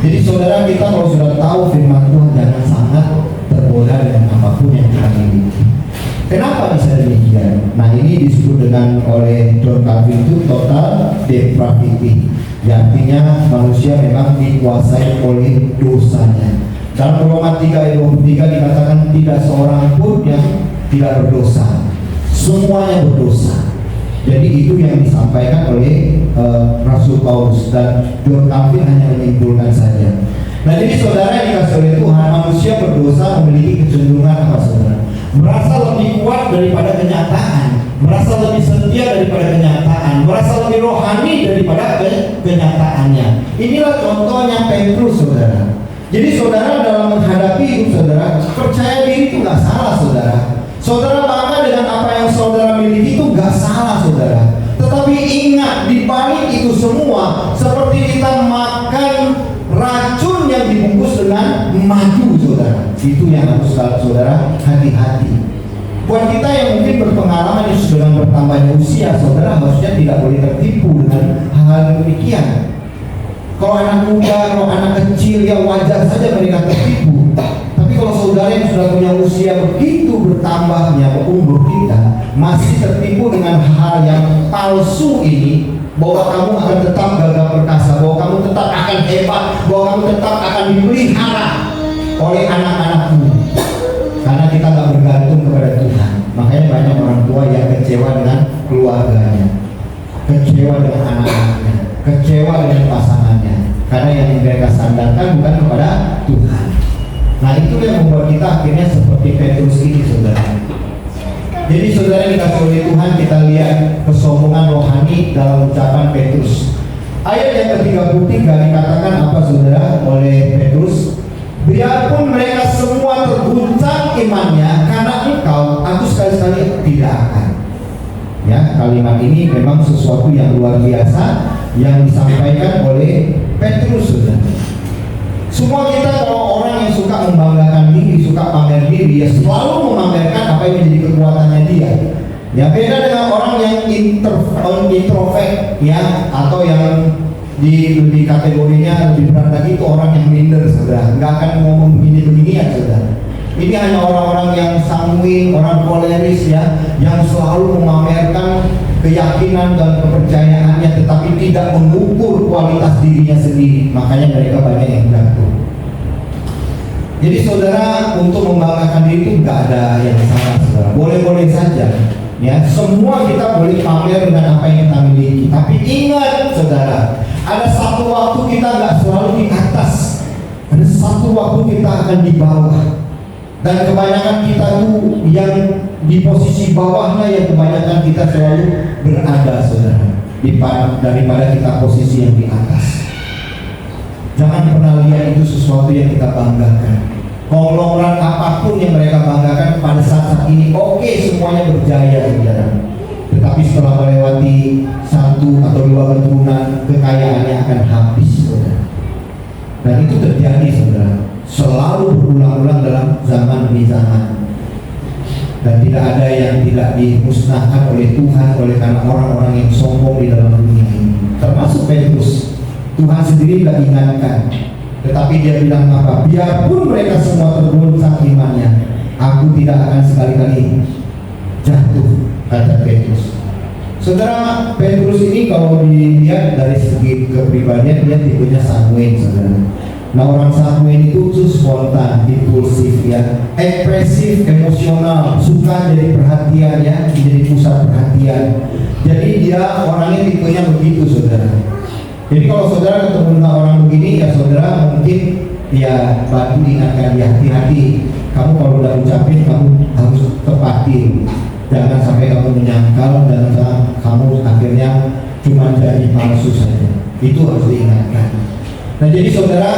Jadi saudara, kita kalau sudah tahu firman Tuhan, jangan sangat tergoda dengan apapun yang kita miliki. Kenapa bisa demikian? Nah, ini disebut dengan oleh John Calvin itu total depravity. Yang artinya manusia memang dikuasai oleh dosanya. Dalam Roma 3 ayat 23 dikatakan tidak seorang pun yang tidak berdosa. Semuanya berdosa. Jadi itu yang disampaikan oleh Rasul Paulus, dan John Calvin hanya menyimpulkan saja. Nah, jadi saudara yang dikasih oleh Tuhan, manusia berdosa memiliki kecenderungan apa saudara? Merasa lebih kuat daripada kenyataan, merasa lebih setia daripada kenyataan, merasa lebih rohani daripada kenyataannya. Inilah contohnya Petrus saudara. Jadi saudara dalam menghadapi hidup saudara, percaya diri itu nggak salah saudara. Saudara bangga dengan apa yang saudara miliki itu nggak salah saudara. Tetapi ingat, di balik itu semua seperti kita makan racun yang dibungkus dengan madu saudara. Itu yang harus saudara hati-hati. Buat kita yang mungkin berpengalaman yang sudah bertambahnya usia, saudara harusnya tidak boleh tertipu dengan hal demikian. Kalau anak muda, kalau anak kecil, ya wajar saja mereka tertipu. Tapi kalau saudara yang sudah punya usia begitu bertambahnya umur kita, masih tertipu dengan hal yang palsu ini, bahwa kamu akan tetap gagah perkasa, bahwa kamu tetap akan hebat, bahwa kamu tetap akan dipelihara oleh anak-anakmu, karena kita nggak bergantung kepada Tuhan. Makanya banyak orang tua yang kecewa dengan keluarganya, kecewa dengan anak-anaknya, kecewa dengan pasangannya, karena yang mereka sandarkan bukan kepada Tuhan. Nah, itu yang membuat kita akhirnya seperti Petrus ini saudara. Jadi saudara dikasih oleh Tuhan, kita lihat kesombongan rohani dalam ucapan Petrus. Ayat yang ke-33 dikatakan apa saudara oleh Petrus? Biarpun mereka semua terguncang imannya karena engkau, aku sekali-sekali tidak akan. Ya, kalimat ini memang sesuatu yang luar biasa yang disampaikan oleh Petrus saudara. Semua kita kalau orang yang suka membanggakan diri, suka pamer diri, ya selalu memamerkan apa yang menjadi kekuatannya dia. Ya, beda dengan orang yang introvert ya, atau yang di kategorinya lebih berat lagi, itu orang yang minder saudara, nggak akan ngomong begini-beginian saudara. Ini hanya orang-orang yang sanguin, orang koleris ya, yang selalu memamerkan keyakinan dan kepercayaannya, tetapi tidak mengukur kualitas dirinya sendiri. Makanya mereka banyak yang jatuh. Jadi saudara, untuk membanggakan diri itu nggak ada yang salah saudara. Boleh-boleh saja. Ya, semua kita boleh pamer dengan apa yang kita miliki. Tapi ingat saudara, ada satu waktu kita nggak selalu di atas. Ada satu waktu kita akan di bawah. Dan kebanyakan kita tuh yang di posisi bawahnya, yang kebanyakan kita selalu berada saudara, daripada kita posisi yang di atas. Jangan pernah lihat itu sesuatu yang kita banggakan. Konglomerat apapun yang mereka banggakan pada saat ini, oke, semuanya berjaya saudara. Tetapi setelah melewati 1 atau 2 keturunan, kekayaannya akan habis saudara. Dan itu terjadi saudara, selalu berulang-ulang dalam zaman demi zaman. Dan tidak ada yang tidak dimusnahkan oleh Tuhan oleh karena orang-orang yang sombong di dalam dunia ini. Termasuk Petrus. Tuhan sendiri tidak ingatkan, tetapi dia bilang apa? Biarpun mereka semua terguncang imannya, aku tidak akan sekali-kali jatuh, kata Petrus. Saudara, Petrus ini kalau dilihat dari segi kepribadian, dia tipenya sanguin saudara. Nah, orang sanguin itu spontan, impulsif ya, ekspresif, emosional, suka jadi perhatian ya, jadi pusat perhatian. Jadi dia orangnya tipenya begitu saudara. Jadi kalau saudara ketemu dengan orang begini, ya saudara mungkin ya bantu ingatkan dia, hati-hati. Kamu kalau udah ucapin, kamu harus tepatin. Jangan sampai kamu menyangkal dan kamu akhirnya cuma jadi palsu saja. Itu harus diingatkan. Nah, jadi saudara,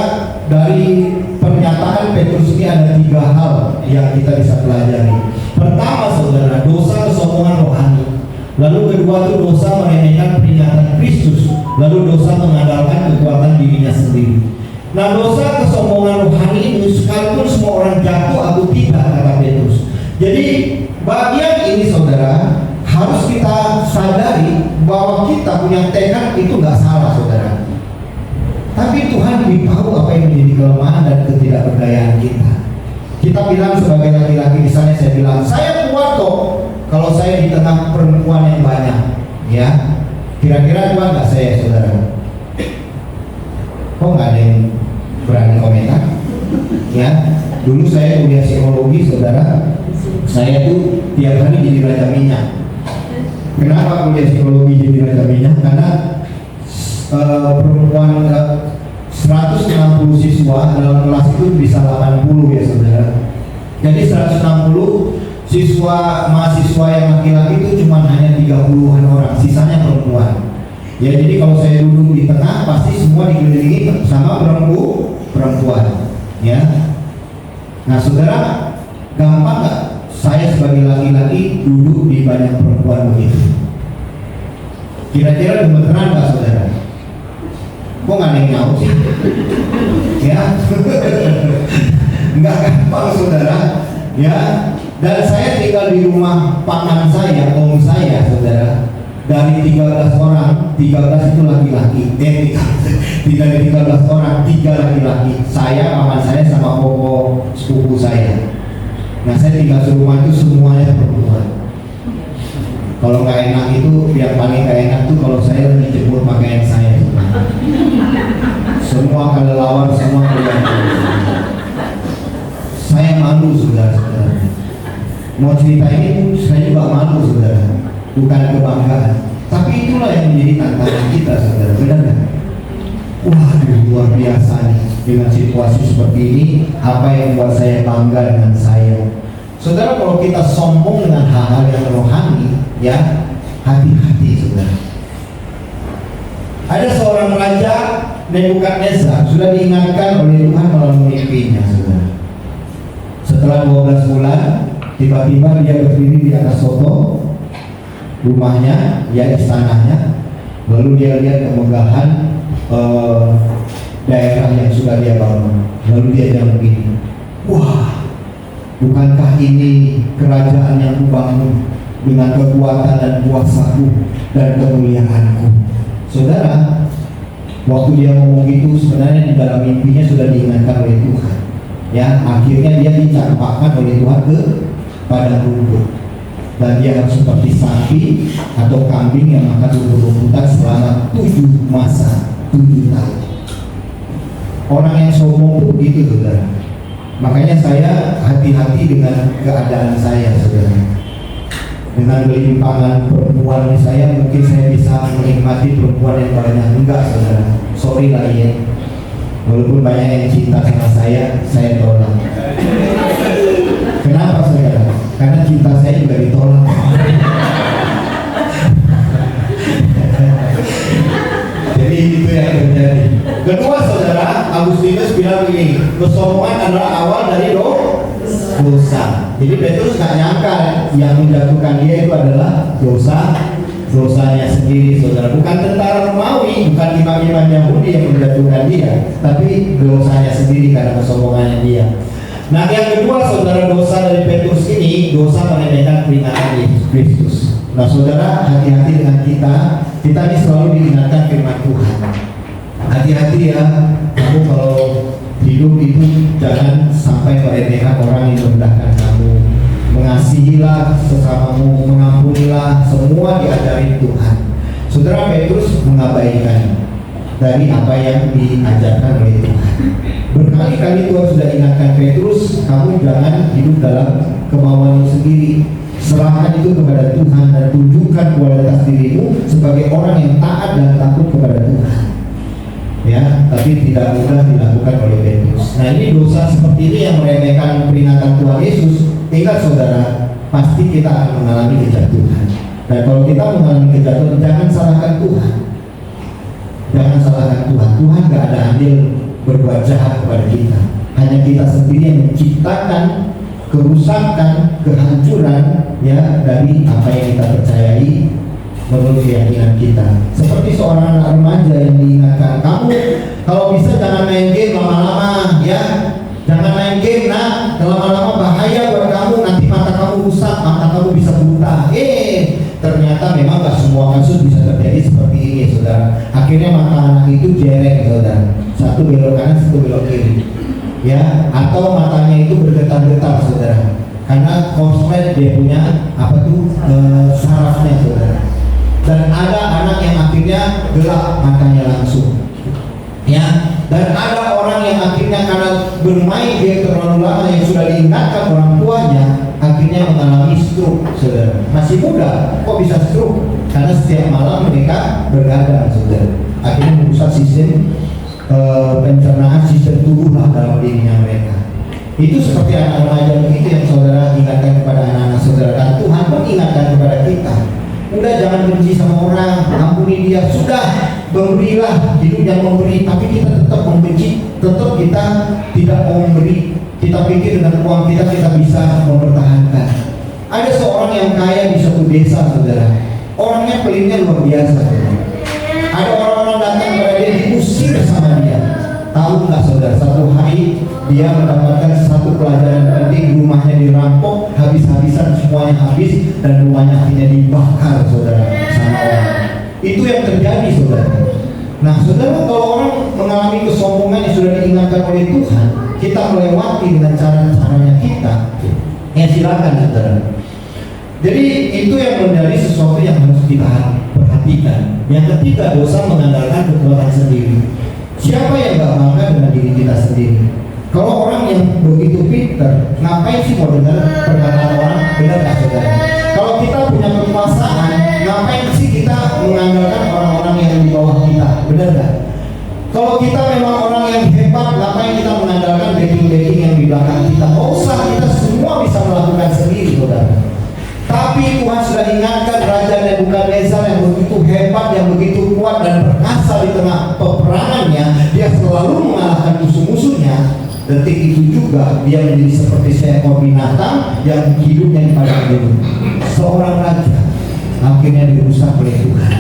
dari pernyataan Petrus ini ada 3 hal yang kita bisa pelajari. Pertama saudara, dosa kesombongan rohani. Lalu kedua itu dosa meremehkan peringatan Kristus. Lalu dosa mengandalkan kekuatan dirinya sendiri. Nah, dosa kesombongan rohani ini sekalipun semua orang jatuh, aku tidak, kata Petrus. Jadi bagian ini saudara harus kita sadari bahwa kita punya tekad itu nggak salah saudara. Tapi Tuhan lebih tahu apa yang menjadi kelemahan dan ketidakberdayaan kita. Kita bilang sebagai laki-laki, misalnya saya bilang, saya kuat kok. kalau saya di tengah perempuan yang banyak, ya, kira-kira kuat nggak saya, saudara? Kok nggak ada yang berani komentar? Ya, dulu saya kuliah psikologi, saudara. Saya tuh tiap hari jadi raja minyak. Kenapa kuliah psikologi jadi raja minyak? Karena perempuan 160 siswa dalam kelas itu bisa 80 ya, saudara. Jadi 160 siswa mahasiswa yang laki-laki itu cuma hanya 30-an orang, sisanya perempuan. Ya, jadi kalau saya duduk di tengah pasti semua dikelilingi sama perempuan, ya. Nah, saudara, gampang nggak saya sebagai laki-laki duduk di banyak perempuan begitu? Kira-kira gemeteran nggak, saudara? Kok nggak ada yang tahu sih? Ya, nggak gampang, saudara. Ya, dan saya tinggal di rumah paman saya, om saya, saudara. Dari 13 orang, 13 itu laki-laki. Tinggal di 13 orang, 3 laki-laki. Saya, paman saya, sama opo sepupu saya. Nah, saya tinggal di rumah itu semuanya perempuan. Kalau nggak enak itu, yang paling nggak enak tuh kalau saya lagi jemur pakaian saya. Semua kelelawar, semua kelelawar. Saya malu, saudara-saudara. Mau cerita ini pun saya juga malu, saudara. Bukan kebanggaan, tapi itulah yang menjadi tantangan kita, saudara. Benar nggak? Wah, luar biasa nih dengan situasi seperti ini. Apa yang membuat saya bangga dengan saya? Saudara, kalau kita sombong dengan hal-hal yang rohani, ya, hati-hati, saudara. Ada seorang raja Nebukadnezar sudah diingatkan oleh Tuhan melalui mimpinya, saudara. Setelah 12 bulan, tiba-tiba dia berdiri di atas soto rumahnya, ya, istananya. Lalu dia lihat kemegahan daerah yang sudah dia bangun. Lalu dia bilang begini, wah, bukankah ini kerajaan yang kubangun dengan kekuatan dan kuasaku dan kemuliaanku? Saudara, waktu dia ngomong itu sebenarnya di dalam mimpinya sudah diingatkan oleh Tuhan. Ya, akhirnya dia dicampakkan oleh Tuhan ke padang rumput. Dan dia harus seperti sapi atau kambing yang makan rumput-rumputan selama 7 masa, 7 tahun. Orang yang sombong itu begitu, saudara. Makanya saya hati-hati dengan keadaan saya, saudara. Dengan kelimpangan perempuan saya, mungkin saya bisa menikmati perempuan yang banyak. Enggak, saudara. Sorry lah ya. Walaupun banyak yang cinta sama saya tolak. Kenapa, saudara? Karena cinta saya juga ditolak. Jadi itu yang terjadi. Kedua, saudara, Agustinus bilang begini, kesombongan adalah awal dari dosa. Jadi Petrus gak nyangka yang menjatuhkan dia itu adalah dosanya sendiri, saudara. Bukan tentara Romawi, bukan imam-imam Yahudi yang menjatuhkan dia, tapi dosanya sendiri karena kesombongannya dia. Nah, yang kedua, saudara, dosa dari Petrus ini dosa meremehkan peringatan Yesus Kristus. Nah, saudara, hati-hati dengan kita ini selalu diingatkan firman Tuhan. Hati-hati ya, kamu kalau hidup itu jangan sampai meremehkan orang yang merendahkan kamu. Mengasihilah sesamamu, mengampunilah, semua diajari Tuhan. Saudara, Petrus mengabaikan dari apa yang diajarkan oleh Tuhan. Berkali-kali Tuhan sudah ingatkan Petrus, kamu jangan hidup dalam kemauan sendiri. Serahkan itu kepada Tuhan dan tunjukkan kualitas dirimu sebagai orang yang taat dan takut kepada Tuhan. Ya, tapi tidak mudah dilakukan oleh Petrus. Nah, ini dosa seperti ini yang meremehkan peringatan Tuhan Yesus. Ingat, saudara, pasti kita akan mengalami kejatuhan. Dan kalau kita mengalami kejatuhan, jangan salahkan Tuhan. Jangan salahkan Tuhan. Tuhan gak ada andil berbuat jahat kepada kita. Hanya kita sendiri yang menciptakan kerusakan, kehancuran, ya, dari apa yang kita percayai menurut keyakinan kita. Seperti seorang anak remaja yang diingatkan, kamu kalau bisa jangan main game lama-lama, ya, jangan main game, nah, lama-lama bahaya buat kamu, nanti mata kamu rusak, mata kamu bisa buta. Ternyata memang gak semua kasus bisa terjadi seperti ini, saudara. Akhirnya mata anak itu jereng, saudara. Satu belok kanan, satu belok kiri, ya, atau matanya itu bergetar-getar, saudara. karena konslet dia punya sarafnya saudara. Dan ada anak yang akhirnya gelap matanya langsung, ya. Dan ada orang yang akhirnya karena bermain dia terlalu lama yang sudah diingatkan orang tuanya, akhirnya mengalami stroke, saudara. Masih muda, kok bisa stroke? Karena setiap malam mereka bergadang, saudara. Akhirnya merusak sistem pencernaan, sistem tubuh lah dalam dirinya mereka. Itu seperti anak remaja begitu yang saudara ingatkan kepada anak-anak saudara, dan Tuhan pun ingatkan kepada kita. Udah, jangan benci sama orang, ampuni dia. Sudah, berilah, hidup yang memberi. Tapi kita tetap membenci, tetap kita tidak mau memberi. Kita pikir dengan uang kita bisa mempertahankan. Ada seorang yang kaya di suatu desa, saudara. Orangnya pelitnya luar biasa, saudara. Ada orang-orang datang kepada dia, diusir sama dia. Tahu nggak saudara, satu hari dia mendapatkan satu pelajaran penting, rumahnya dirampok, habis-habisan, semuanya habis, dan rumahnya akhirnya dibakar, saudara, sama orang. Itu yang terjadi, saudara. Nah, saudara, kalau orang mengalami kesombongan yang sudah diingatkan oleh Tuhan, kita melewati dengan cara-caranya kita, ya silakan, saudara. Jadi itu yang menjadi sesuatu yang harus kita perhatikan. Yang ketiga, dosa mengandalkan kekuatan sendiri. Siapa yang gak bangga dengan diri kita sendiri? Kalau orang yang begitu pintar, ngapain sih mau dengar perkataan orang? Benar gak saudara? Kalau kita punya kekuasaan, ngapain sih kita mengandalkan orang-orang yang di bawah kita? Benar gak? Kalau kita memang orang yang hebat, ngapain kita mengandalkan backing-backing yang di belakang kita? Gak usah, kita semua bisa melakukan sendiri, saudara. Tapi Tuhan sudah ingatkan Raja Nebukadnezar yang begitu hebat, yang begitu kuat dan perkasa di tengah peperangannya, dia selalu mengalahkan musuh-musuhnya. Detik itu juga dia menjadi seperti seekor binatang yang hidupnya di padang gurun. Seorang raja akhirnya dirusak oleh Tuhan.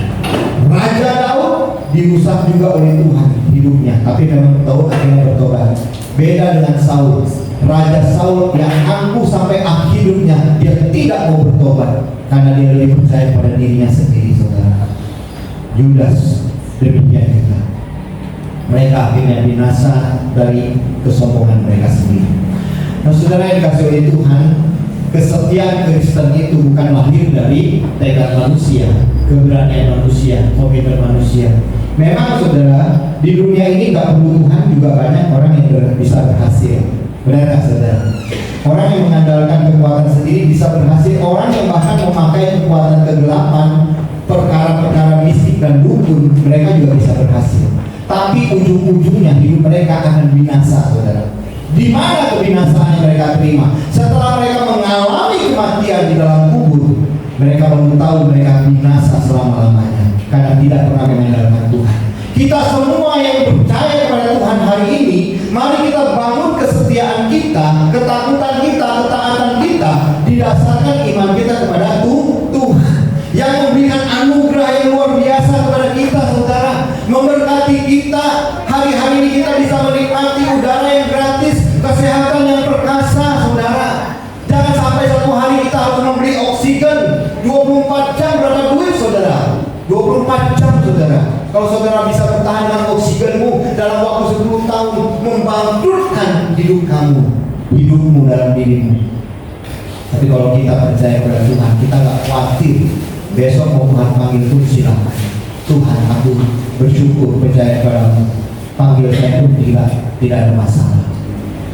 Raja Daud dirusak juga oleh Tuhan hidupnya, tapi memang Daud akhirnya bertobat. Beda dengan Saul. Raja Saul yang angkuh sampai akhir hidupnya, dia tidak mau bertobat karena dia lebih percaya pada dirinya sendiri, saudara. Yudas demikian juga. Mereka akhirnya binasa dari kesombongan mereka sendiri. Nah, saudara yang dikasih oleh Tuhan, kesetiaan Kristen itu bukan lahir dari tekad manusia, keberanian manusia, komitmen manusia. Memang saudara, di dunia ini gak perlu Tuhan juga banyak orang yang bisa berhasil. Benar gak saudara? Orang yang mengandalkan kekuatan sendiri bisa berhasil. Orang yang bahkan memakai kekuatan kegelapan, perkara-perkara mistik dan dukun, mereka juga bisa berhasil. Tapi ujung-ujungnya hidup mereka akan binasa, saudara. Di mana kebinasaan yang mereka terima? Setelah mereka mengalami kematian di dalam kubur, mereka baru tahu mereka binasa selama-lamanya karena tidak pernah mengandalkan Tuhan. Kita semua yang percaya kepada Tuhan hari ini, mari kita bangun kesetiaan kita, ketakutan kita, ketaatan kita didasarkan iman kita kepada Tuhan yang memberikan anugerah yang luar biasa kepada kita, saudara. Memberkati kita, hari-hari ini kita bisa menikmati udara yang gratis, kesehatan yang perkasa, saudara. Jangan sampai satu hari kita harus membeli oksigen 24 jam, berapa duit, saudara? 24 jam, saudara. Kalau saudara bisa bertahan dengan oksigenmu dalam waktu 10 tahun, membangkrutkan hidup kamu, hidupmu dalam dirimu. Tapi kalau kita percaya pada Tuhan, kita gak khawatir besok mau Tuhan panggil pun silakan. Tuhan, aku bersyukur percaya padamu, panggil saya pun tidak ada masalah.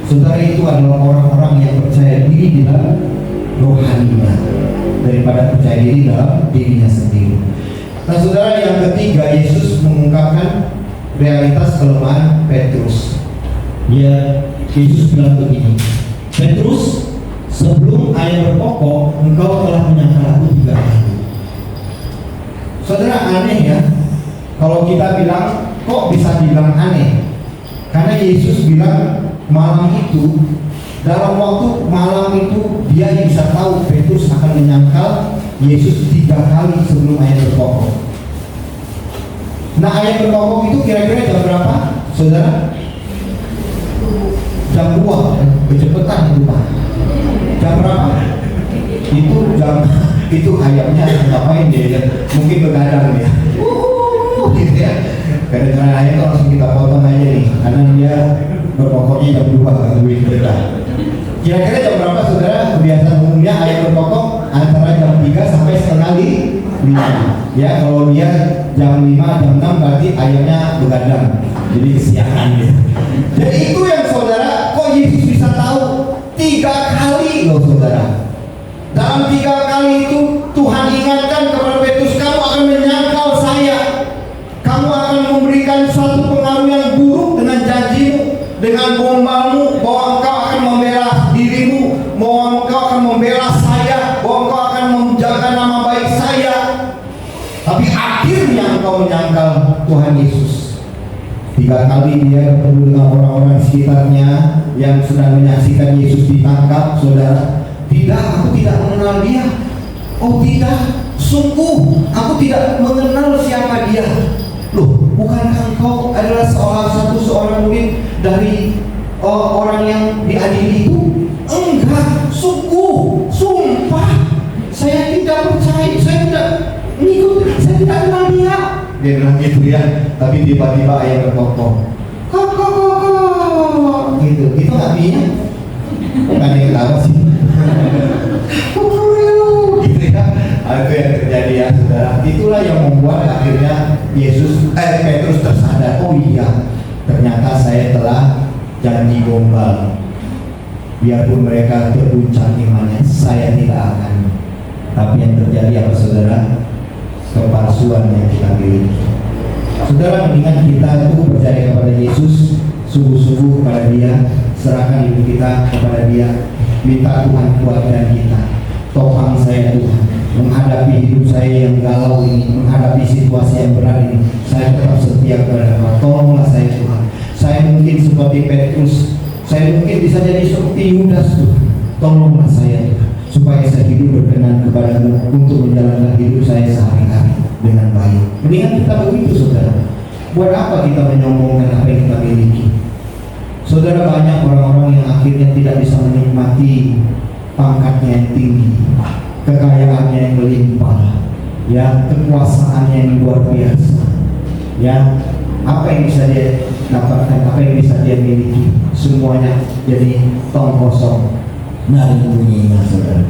Saudara, itu adalah orang-orang yang percaya diri di dalam rohaninya daripada percaya diri dalam dirinya sendiri. Nah, saudara, yang ketiga, Yesus mengungkapkan realitas kelemahan Petrus. Ya, Yesus bilang begini, Petrus, sebelum air berkokok, engkau telah menyangkal aku 3 kali. Saudara, aneh ya, kalau kita bilang, kok bisa bilang aneh? Karena Yesus bilang malam itu, dalam waktu malam itu dia bisa tahu Petrus akan menyangkal Yesus 3 kali sebelum ayat berkokok. Nah, ayat berkokok itu kira-kira jam berapa, saudara? Jam 2, kecepatan itu Pak. Jam berapa? Itu jam, itu ayamnya ngapain dia? Mungkin begadang dia. Gitu ya. Kadang-kadang ayam itu langsung kita potong aja nih, karena dia berkokoknya jam 2 gangguin kita. Kira-kira jam berapa, saudara, kebiasaan Ya, kalau dia jam 5, jam 6 berarti ayamnya begadang. Jadi kesiangan gitu. Jadi itu yang saudara, kok Yesus bisa tahu 3 kali loh saudara. Dalam 3 kali itu Tuhan ingatkan kepada Petrus, kamu akan menyangkal saya. Kamu akan memberikan suatu pengaruh yang buruk dengan janjimu, dengan gombalmu, bahwa engkau akan membela dirimu, bahwa engkau akan membela saya, bahwa engkau akan menjaga nama baik saya. Tapi akhirnya engkau menyangkal Tuhan Yesus. 3 kali dia bertemu dengan orang-orang sekitarnya yang sedang menyaksikan Yesus ditangkap, saudara. Tidak, aku tidak mengenal dia. Oh tidak, sungguh aku tidak mengenal siapa dia. Loh, bukankah engkau adalah seorang murid dari orang yang diadili itu? Enggak, sungguh, sumpah, saya tidak percaya, saya tidak mengikuti, saya tidak kenal dia. Dia bilang gitu ya, tapi tiba-tiba ayam berkokok, kok, gitu, itu nggak dia? Bukan yang ketawa sih. Gitu ya, itu yang terjadi ya saudara. Itulah yang membuat akhirnya Petrus tersadar, oh iya, ternyata saya telah janji gombal. Biarpun mereka terguncang imannya, saya tidak akan. Tapi yang terjadi apa saudara? Kepalsuan yang kita miliki. Saudara, mendingan kita itu percaya kepada Yesus, sungguh-sungguh kepada Dia, serahkan hidup kita kepada Dia, minta Tuhan kuatkan kita. Topang saya Tuhan, menghadapi hidup saya yang galau ini, menghadapi situasi yang berat ini, saya tetap setia kepada Tuhan. Tolonglah saya Tuhan. Saya mungkin seperti Petrus, saya mungkin bisa jadi seperti Yudas Tuhan. Tolonglah saya Tuhan, supaya saya hidup berkenan kepadamu untuk menjalankan hidup saya sehari-hari dengan baik. Mendingan kita begitu saudara. Buat apa kita menyombongkan apa yang kita miliki? Saudara, banyak orang-orang yang akhirnya tidak bisa menikmati pangkatnya yang tinggi, kekayaannya yang melimpah, ya, kekuasaannya yang luar biasa, ya, apa yang bisa dia dapatkan, apa yang bisa dia miliki, semuanya jadi tong kosong, nari bunyinya saudara.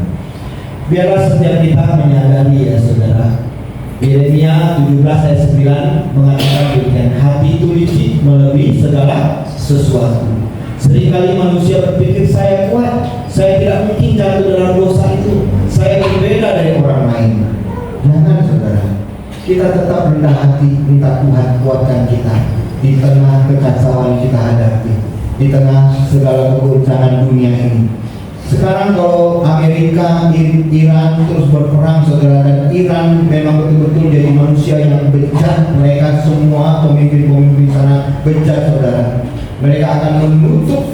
Biarlah setiap kita menyadari ya saudara, Yeremia 17 ayat 9 mengatakan demikian, hati itu licik melebihi segala sesuatu. Seringkali manusia berpikir saya kuat, saya tidak mungkin jatuh dalam dosa itu, saya berbeda dari orang lain. Jangan saudara, kita tetap rendah hati, minta Tuhan kuatkan kita di tengah kekacauan kita hadapi, di tengah segala kegoncangan dunia ini. Sekarang kalau Amerika, Iran terus berperang saudara, dan Iran memang betul-betul jadi manusia yang bejat. Mereka semua pemimpin-pemimpin sana bejat saudara. Mereka akan menutup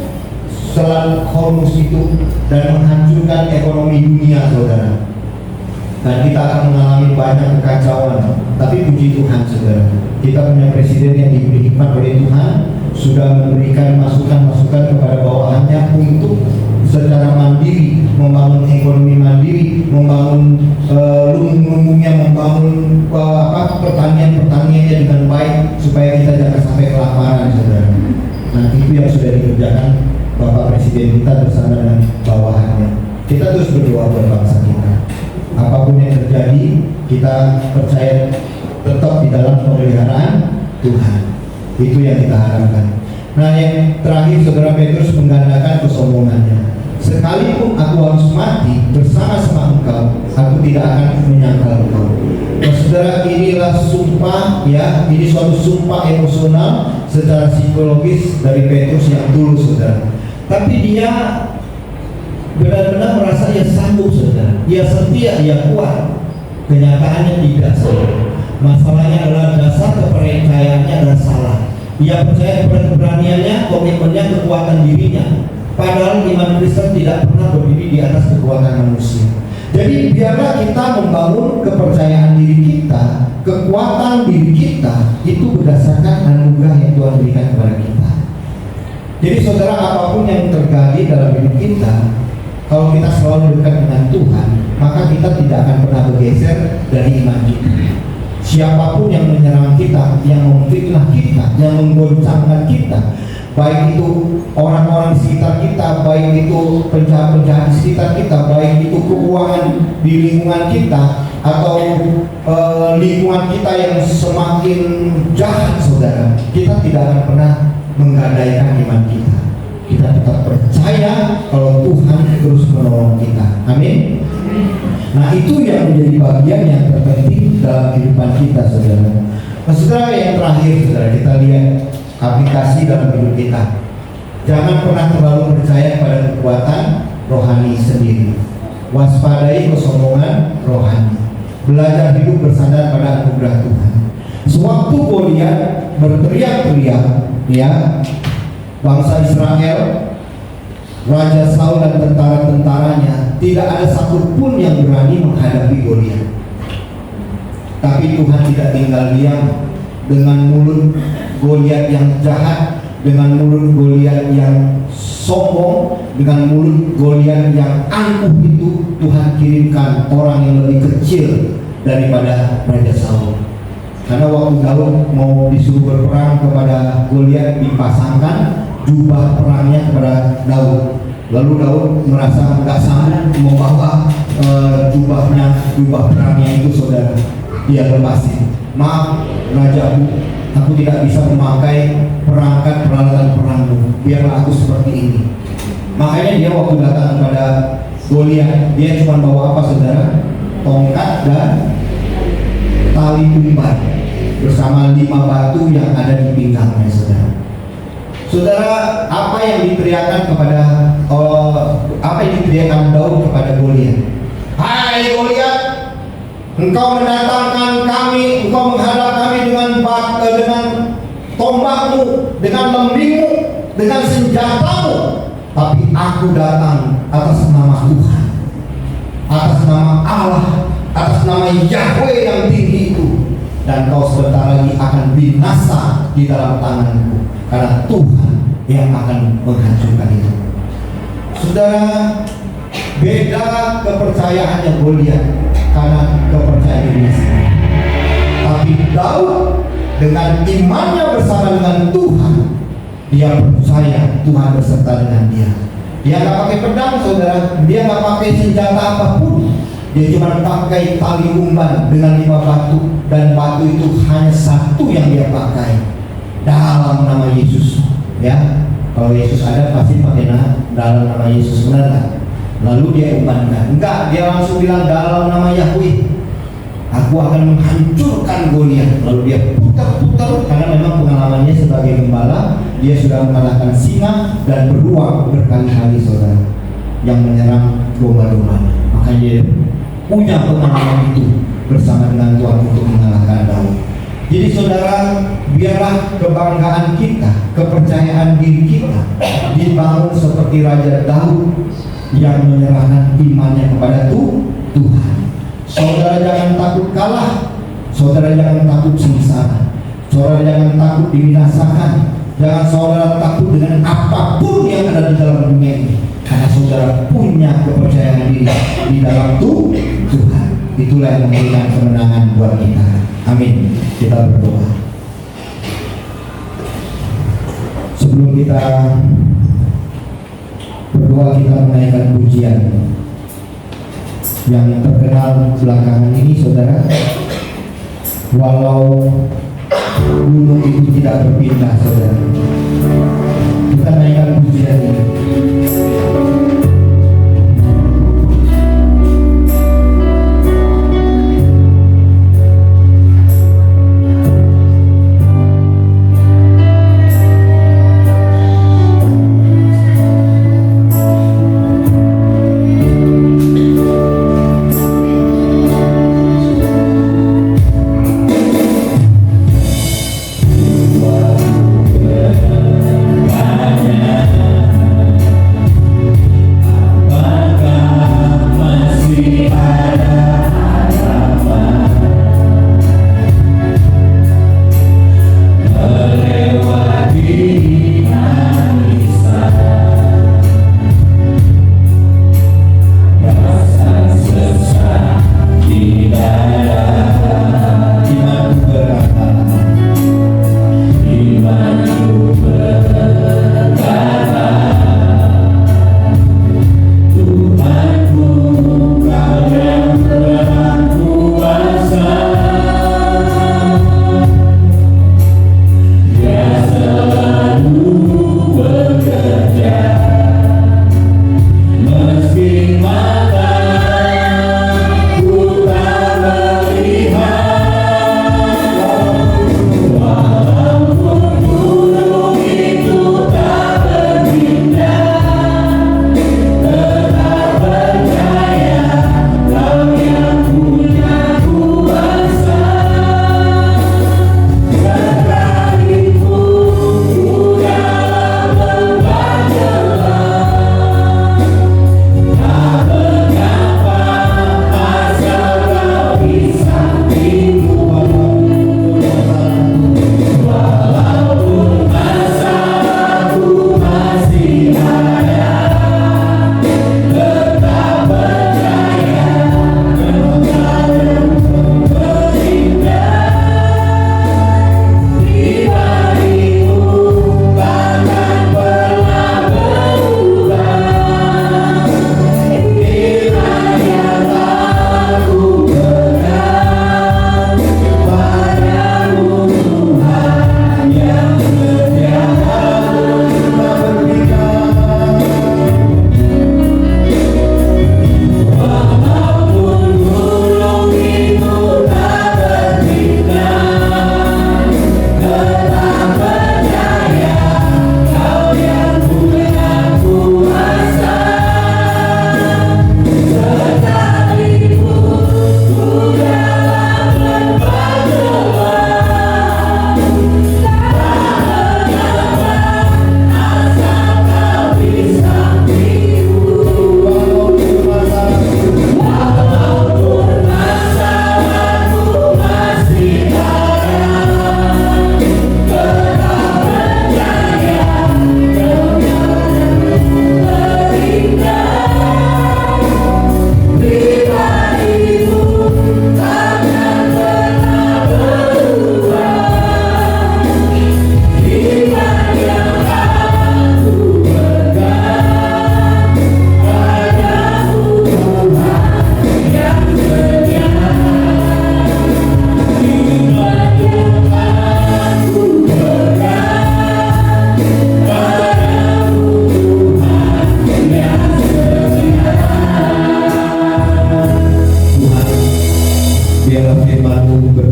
Selat Hormuz itu dan menghancurkan ekonomi dunia saudara. Dan kita akan mengalami banyak kekacauan. Tapi puji Tuhan saudara, kita punya presiden yang diberi hikmat oleh Tuhan, sudah memberikan masukan-masukan kepada bawahannya untuk secara mandiri membangun ekonomi mandiri, membangun lumbung-lumbungnya, membangun pertanian-pertaniannya dengan baik supaya kita jangan sampai kelaparan saudara. Nah itu yang sudah dikerjakan Bapak Presiden kita bersama dengan bawahannya. Kita terus berdoa buat bangsa kita. Apapun yang terjadi, kita percaya tetap di dalam pemeliharaan Tuhan. Itu yang kita harapkan. Nah yang terakhir saudara, Petrus menggandakan kesombongannya. Sekalipun aku harus mati bersama-sama engkau, aku tidak akan menyangkal engkau. Nah, saudara, inilah sumpah ya, ini suatu sumpah emosional secara psikologis dari Petrus yang tulus saudara. Tapi dia benar-benar merasa ia sanggup saudara, ia setia, ia kuat. Kenyataannya tidak saudara. Masalahnya adalah dasar kepercayaannya adalah salah. Ia percaya kepada keberaniannya, komitmennya, kekuatan dirinya. Padahal iman Kristen tidak pernah berdiri di atas kekuatan manusia. Jadi biarlah kita membangun kepercayaan diri kita, kekuatan diri kita itu berdasarkan anugerah yang Tuhan berikan kepada kita. Jadi saudara, apapun yang terjadi dalam hidup kita, kalau kita selalu dekat dengan Tuhan, maka kita tidak akan pernah bergeser dari iman kita. Siapapun yang menyerang kita, yang memfitnah kita, yang menggoncangkan kita, baik itu orang-orang di sekitar kita, baik itu penjahat-penjahat di sekitar kita, baik itu keuangan di lingkungan kita, atau lingkungan kita yang semakin jahat, saudara, kita tidak akan pernah menggadaikan iman kita. Kita tetap percaya kalau Tuhan terus menolong kita. Amin. Nah, itu yang menjadi bagian yang terpenting dalam kehidupan kita, saudara. Nah, saudara, yang terakhir, saudara, kita lihat aplikasi dalam hidup kita. Jangan pernah terlalu percaya pada kekuatan rohani sendiri. Waspadai kesombongan rohani. Belajar hidup bersandar pada anugerah Tuhan. Sewaktu Goliat berteriak-teriak, ya, bangsa Israel, Raja Saul dan tentara-tentaranya, tidak ada satupun yang berani menghadapi Goliat. Tapi Tuhan tidak tinggal diam. Dengan mulut Goliat yang jahat, dengan mulut Goliat yang sombong, dengan mulut Goliat yang angkuh itu, Tuhan kirimkan orang yang lebih kecil daripada Raja Saul. Karena waktu Daud mau disuruh berperang kepada Goliat, dipasangkan jubah perangnya kepada Daud. Lalu Daud merasa nggak sanggup membawa jubah perangnya itu, saudara. Dia lepasin. Maaf, Rajaku, aku tidak bisa memakai perangkat peralatan perangmu. Biarlah aku seperti ini. Makanya dia waktu datang kepada Goliat, dia cuma bawa apa, saudara? Tongkat dan tali umpan bersama 5 batu yang ada di pinggangnya, saudara. Saudara, apa yang diteriakkan Daud kepada Goliat? Hai Goliat, engkau mendatangkan kami, engkau menghadap kami dengan tombakmu, dengan lembingmu, dengan senjatamu. Tapi aku datang atas nama Tuhan, atas nama Allah, atas nama Yahweh yang tinggi itu. Dan kau sebentar lagi akan binasa di dalam tanganku, karena Tuhan yang akan menghancurkan itu. Saudara, beda kepercayaannya Goliat karena kepercayaan dirinya sendiri. Tapi Daud dengan imannya bersama dengan Tuhan, dia percaya Tuhan beserta dengan dia. Dia nggak pakai pedang, saudara. Dia nggak pakai senjata apapun. Dia cuma pakai tali umpan dengan 5 batu, dan batu itu hanya satu yang dia pakai, dalam nama Yesus. Ya, kalau Yesus ada pasti pakai dalam nama Yesus, benar nggak? Lalu dia umpankan. Enggak, dia langsung bilang dalam nama Yahweh, aku akan menghancurkan Goliat. Lalu dia putar-putar, karena memang pengalamannya sebagai gembala, dia sudah mengalahkan singa dan beruang berkali-kali, saudara, yang menyerang domba-domba. Makanya dia punya pengalaman itu bersama dengan Tuhan untuk mengalahkan Daud. Jadi saudara, biarlah kebanggaan kita, kepercayaan diri kita dibangun seperti Raja Daud yang menyerahkan imannya kepada Tuhan. Saudara jangan takut kalah, saudara jangan takut sengsara, saudara jangan takut dibinasakan, jangan saudara takut dengan apapun yang ada di dalam dunia ini, karena saudara punya kepercayaan diri di dalam Tuhan. Itulah yang memberikan kemenangan buat kita. Amin. Kita berdoa. Sebelum kita berdoa, kita menaikkan pujian yang terkenal belakangan ini, saudara. Walau gunung itu tidak berpindah, saudara, kita naikkan pujian ini.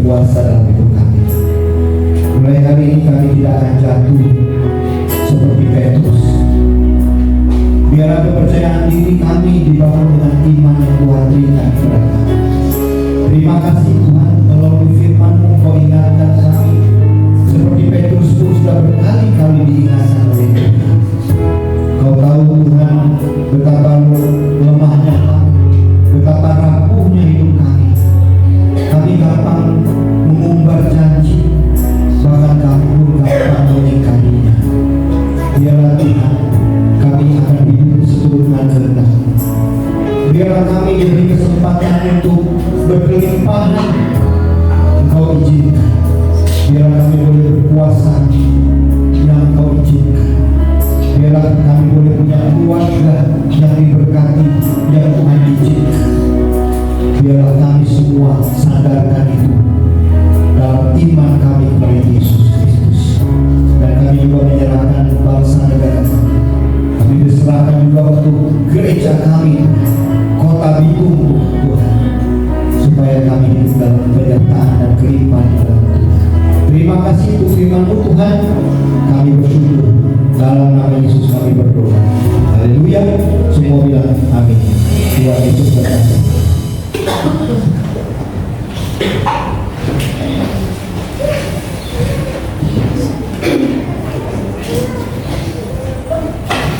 berkuasa dalam hidup kami. Mulai hari ini kami tidak akan jatuh seperti Petrus. Biarlah kepercayaan diri kami dibangun dengan iman yang Tuhan berikan kepada kami. Terima kasih Tuhan, melalui firman-Mu Kau ingatkan kami. Seperti Petrus pun sudah berkali-kali diingatkan oleh Tuhan. Kau tahu Tuhan betapa lemahnya kami, betapa rapuhnya hidup kami. Kami gampang mengumbar janji, bahkan kami pun gampang mengingkarinya. Biarlah Tuhan kami akan hidup seturunan kehendak. Biarlah kami diberi kesempatan untuk berkelimpahan. Engkau izinkan. Biarlah kami boleh berkuasa yang Engkau izinkan. Biarlah kami boleh punya keluarga yang diberkati yang Tuhan izinkan. Biarlah kami semua sadarkan itu dalam iman kami kepada Yesus Kristus. Dan kami juga menyerahkan bangsa negara kami. Kami diserahkan juga untuk gereja kami, kota Bitung Tuhan, supaya kami hidup dalam penyertaan dan kelimpahan dalam Tuhan. Terima kasih untuk firman-Mu Tuhan. Kami bersyukur. Dalam nama Yesus kami berdoa. Haleluya. Semua bilang amin. Tuhan Yesus berkati.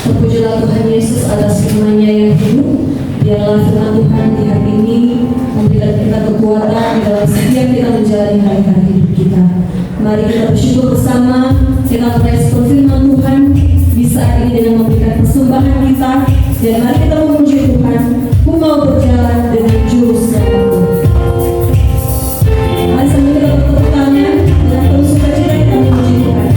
Terpujilah Tuhan Yesus atas firman-Nya yang hidup. Biarlah firman Tuhan di hari ini memberikan kita kekuatan dalam setiap kita menjalani hari-hari hidup kita. Mari kita bersyukur bersama. Kita merespon firman Tuhan di saat ini dengan memberikan persembahan kita. Dan mari kita memuji Tuhan. Ku mau berjalan dengan jurus yang penuh. Mari sambil kita bertepuk tangan dengan penuh sukacita kita memuji Tuhan.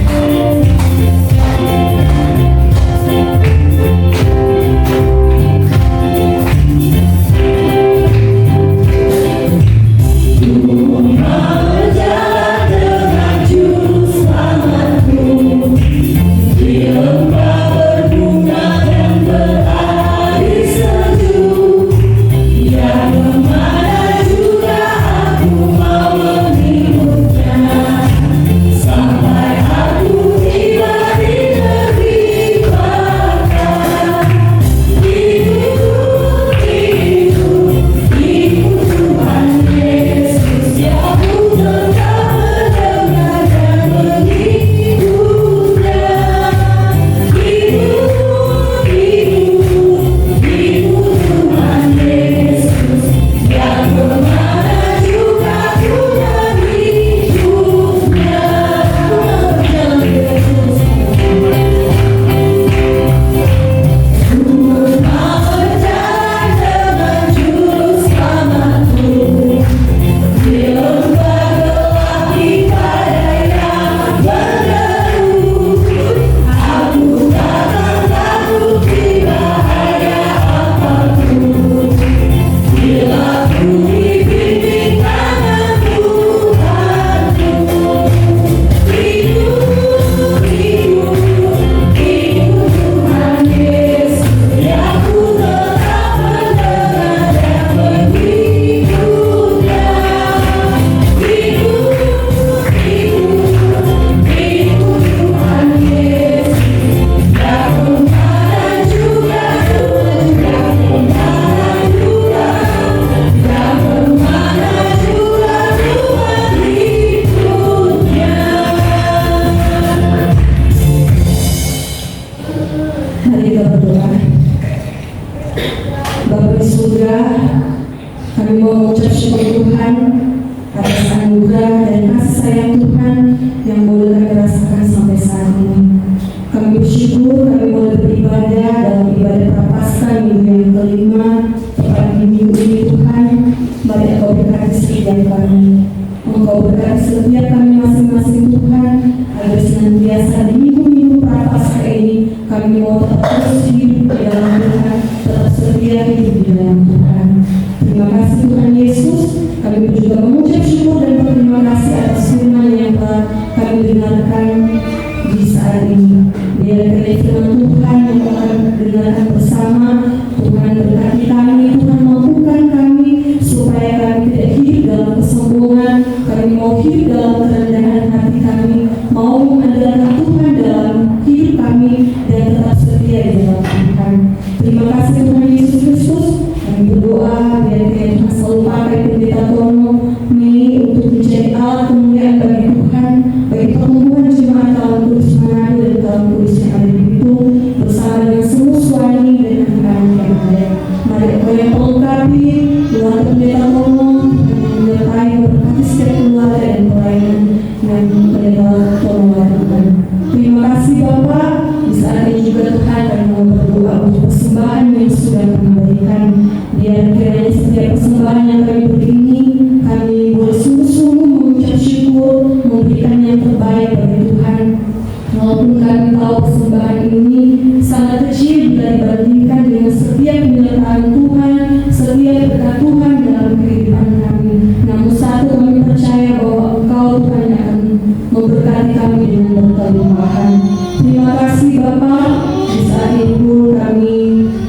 Kami mau berdoa biar Tuhan selalu pakai pendeta Tono Mei untuk menjadi alat kemuliaan bagi Tuhan, bagi pertumbuhan jemaat Kalam Kudus Manado dan Kalam Kudus yang ada di Bitung bersama dengan seluruh suami dan anak-anak yang ada. Mari Engkau yang melengkapi keluarga pendeta Tono, menyertai memberkati setiap keluarga dan pelayanan dengan pendeta Tono lakukan. Terima kasih Bapak. Di saat ini juga Tuhan kami mau berdoa untuk persembahan yang sudah kami berikan. Biar kiranya setiap persembahan yang kami beri ini, kami boleh sungguh-sungguh mengucap syukur, memberikan yang terbaik bagi Tuhan. Walaupun kami tahu persembahan ini sangat kecil bila dibandingkan dengan setiap penyertaan Tuhan, setiap berkat Tuhan dalam kehidupan kami. Namun satu kami percaya bahwa Engkau Tuhan yang akan memberkati kami dengan berkelimpahan. Terima kasih Bapak. Di saat ini pun kami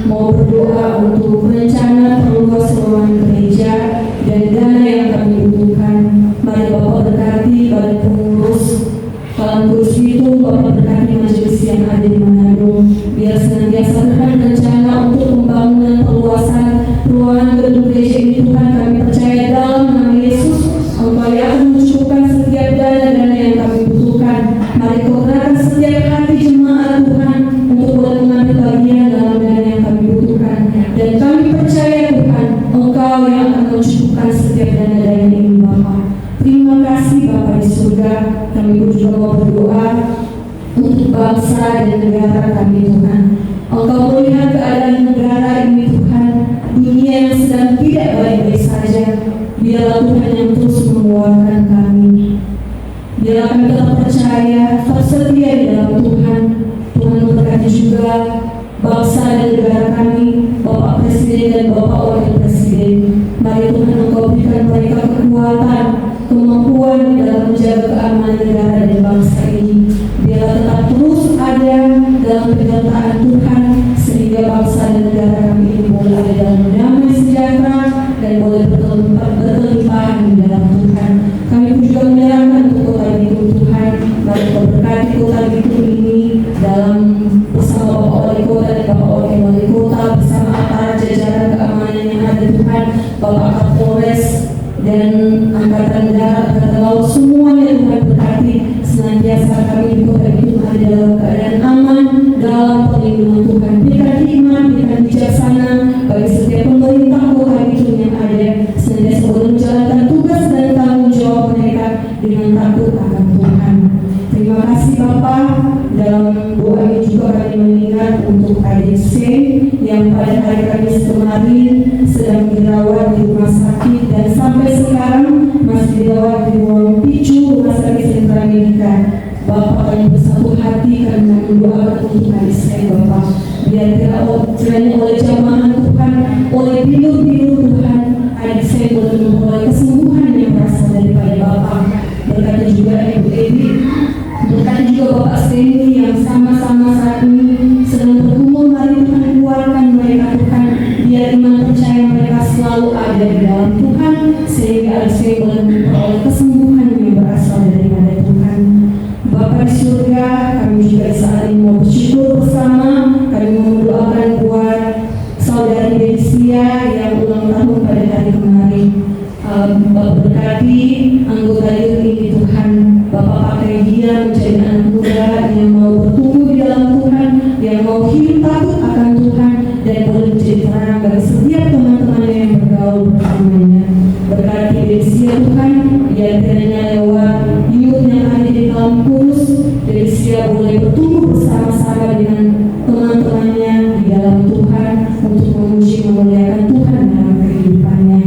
mau berdoa untuk rencana perluas ruangan gereja dan dana yang kami butuhkan. Mari Bapak berkati badan pengurus Kalam Kudus itu, Bapak berkati majelis yang ada di Manado, biar senantiasa Tuhan rencana untuk pembangunan perluasan ruangan gedung gereja ini. Tuhan kami percaya dalam nama Yesus Engkau yang akan mencukupkan setiap dana-dana yang kami butuhkan. Mari Kau gerakkan setiap hati jemaat Tuhan untuk boleh mengambil bagian dalam dana yang kami butuhkan. Dan kami percaya Tuhan Engkau yang akan mencukupkan setiap dana-dana ini Bapa. Terima kasih Bapa di surga. Kami juga mau berdoa untuk bangsa dan negara kami Tuhan. Engkau melihat keadaan negara ini Tuhan, dunia yang sedang tidak baik-baik saja. Biarlah Tuhan yang terus menguatkan kami. Biarlah kami tetap percaya, tetap setia di dalam Tuhan. Tuhan memberkati juga bangsa dan negara kami, Bapak Presiden dan Bapak Wakil Presiden. Mari Tuhan Engkau berikan mereka kekuatan, kemampuan di dalam menjaga keamanan negara dan bangsa ini. Biarlah tetap terus ada dalam penyertaan Tuhan, sehingga bangsa dan negara kami ini boleh ada dalam damai sejahtera dan boleh berkelimpahan di dalam Tuhan. Kami pun juga menyerahkan untuk kota Bitung Tuhan. Mari Kau berkati kota Bitung ini dalam bersama Bapak Wali Kota dan Bapak Wakil Wali Kota, bersama aparat jajaran keamanan yang ada Tuhan, Bapak Kapolres dan Angkatan Darat, Angkatan Laut, semuanya Tuhan berkati. Senantiasa kami di kota Bitung ada dalam keadaan aman, dalam perlindungan Tuhan. Berikan hikmat, berikan bijaksana bagi setiap pemerintah kota Bitung yang ada, senantiasa boleh menjalankan tugas dan tanggung jawab mereka dengan takut akan Tuhan. Terima kasih Bapak. Dalam doa ini juga kami mengingat untuk ADC yang pada hari Kamis kemarin sedang dirawat di rumah sakit dan sampai sekarang masih dirawat di ruang picu rumah sakit Sentra Medika. Bapak kami bersatu hati karena mendoakan untuk ADC Bapak. Biar kiranya oleh jamaah Tuhan, oleh bilur-bilur Tuhan, ADC boleh memperoleh kesembuhan yang berasal daripada Bapak. Berkati juga Ibu Edi, berkati juga Bapak Stendi yang sama-sama saat ini sedang bergumul. Mari Tuhan kuatkan mereka Tuhan, biar iman percaya mereka selalu ada di dalam Tuhan, sehingga ADC boleh memperoleh kesembuhan yang berasal daripada Tuhan. Bapa di surga, kami juga saat ini mau bersyukur bersama. Kami mau mendoakan buat saudari Besia yang ulang tahun pada hari kemarin. Bapak berkati anggota ini Tuhan. Bapak pakai dia menjadi anak muda yang mau bertumbuh di dalam Tuhan, yang mau hidup takut akan Tuhan, dan boleh menjadi terang bagi setiap teman-teman yang bergaul bersamanya. Berkati Besia Tuhan, biar kiranya lewat youth yang ada di Kalam Kudus, Besia boleh bertumbuh bersama-sama dengan teman-temannya di dalam Tuhan untuk memuji memuliakan Tuhan dalam kehidupannya.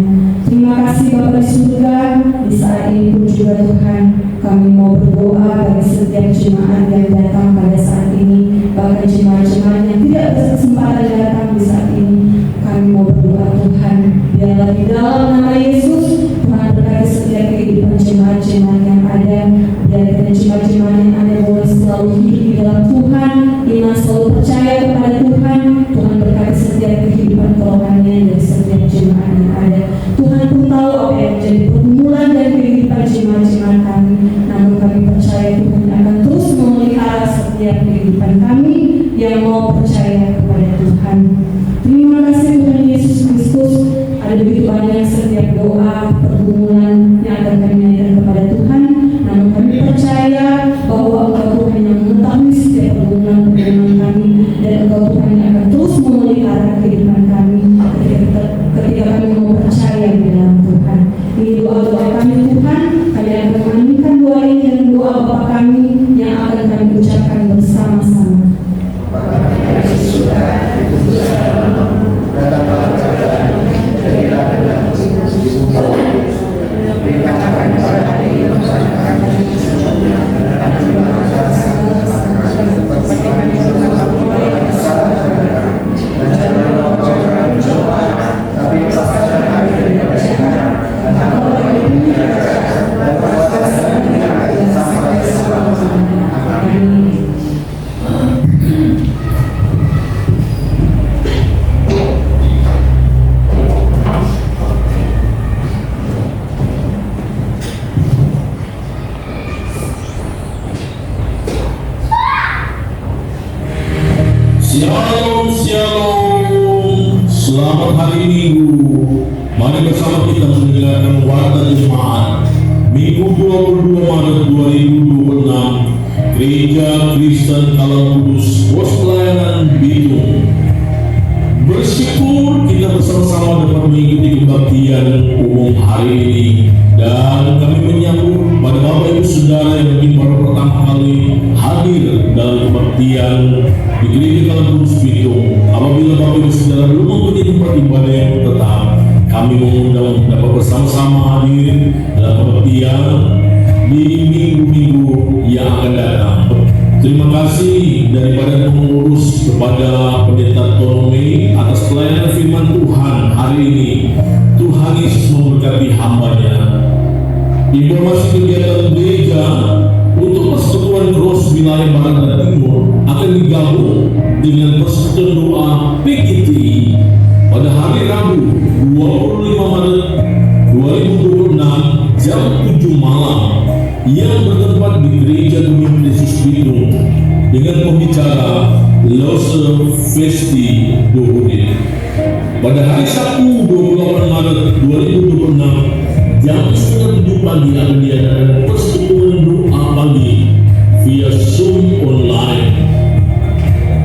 Terima kasih Bapak di surga. Di saat ini pun juga Tuhan, kami mau berdoa bagi setiap jemaat yang datang pada saat ini, bahkan jemaat-jemaat yang tidak berkesempatan datang di saat ini. Kami mau berdoa Tuhan, biarlah di dalam nama Yesus Tuhan berkati setiap kehidupan jemaat-jemaat yang ada. Biarkan jemaat-jemaat yang ada boleh selalu hidup di dalam Tuhan, iman selalu percaya kepada Tuhan. Tuhan berkati setiap kehidupan kerohanian dari setiap jemaat yang ada. Tuhan pun tahu apa yang menjadi pergumulan dan kehidupan jemaat-jemaat kami. Namun kami percaya Tuhan akan terus memelihara setiap kehidupan kami yang mau percaya kepada Tuhan. Terima kasih Tuhan Yesus Kristus. Ada begitu banyak setiap doa, pergumulan yang akan kami naikkan kepada Tuhan. Namun kami percaya bahwa Engkau Tuhan yang mengetahui setiap pergumulan kami, dan Engkau Tuhan yang akan terus memelihara kehidupan kami ketika kami mau percaya di dalam Tuhan. Ini doa-doa kami Tuhan, kami akan mengaminkan doa ini dengan doa Bapa kami yang akan kami ucapkan bersama-sama. Shalom, shalom. Selamat hari Minggu. Mari bersama kita mendengarkan warta jemaat Minggu 22 Maret 2026 Gereja Kristen Alam Kudus Pos Pelayanan Bitung. Bersyukur kita bersama-sama dapat mengikuti kebaktian umum hari ini, dan kami menyambut pada Bapak Ibu Saudara yang mungkin baru pertama kali hadir dalam kebaktian di Gereja Alam Kudus Bitung. Apabila Bapak Ibu Saudara belum mempunyai tempat ibadah yang tetap, kami mengundang dapat bersama-sama hadir dalam kebaktian di minggu-minggu yang akan datang. Terima kasih daripada pengurus kepada Pendeta Tolome atas pelayanan firman Tuhan hari ini. Tuhan Yesus memberkati hamba-Nya. Informasi kegiatan gereja untuk persekutuan Cross wilayah Barat dan Timur akan digabung dengan persekutuan doa PGT pada hari Rabu 25 Maret 2026 jam 7 malam yang bertempat di Gereja Tuhan Yesus Bitung dengan pembicara Lose Festi Dohudin. Pada hari Sabtu 28 Maret 2026 jam 7 pagi akan diadakan persekutuan doa pagi via Zoom online.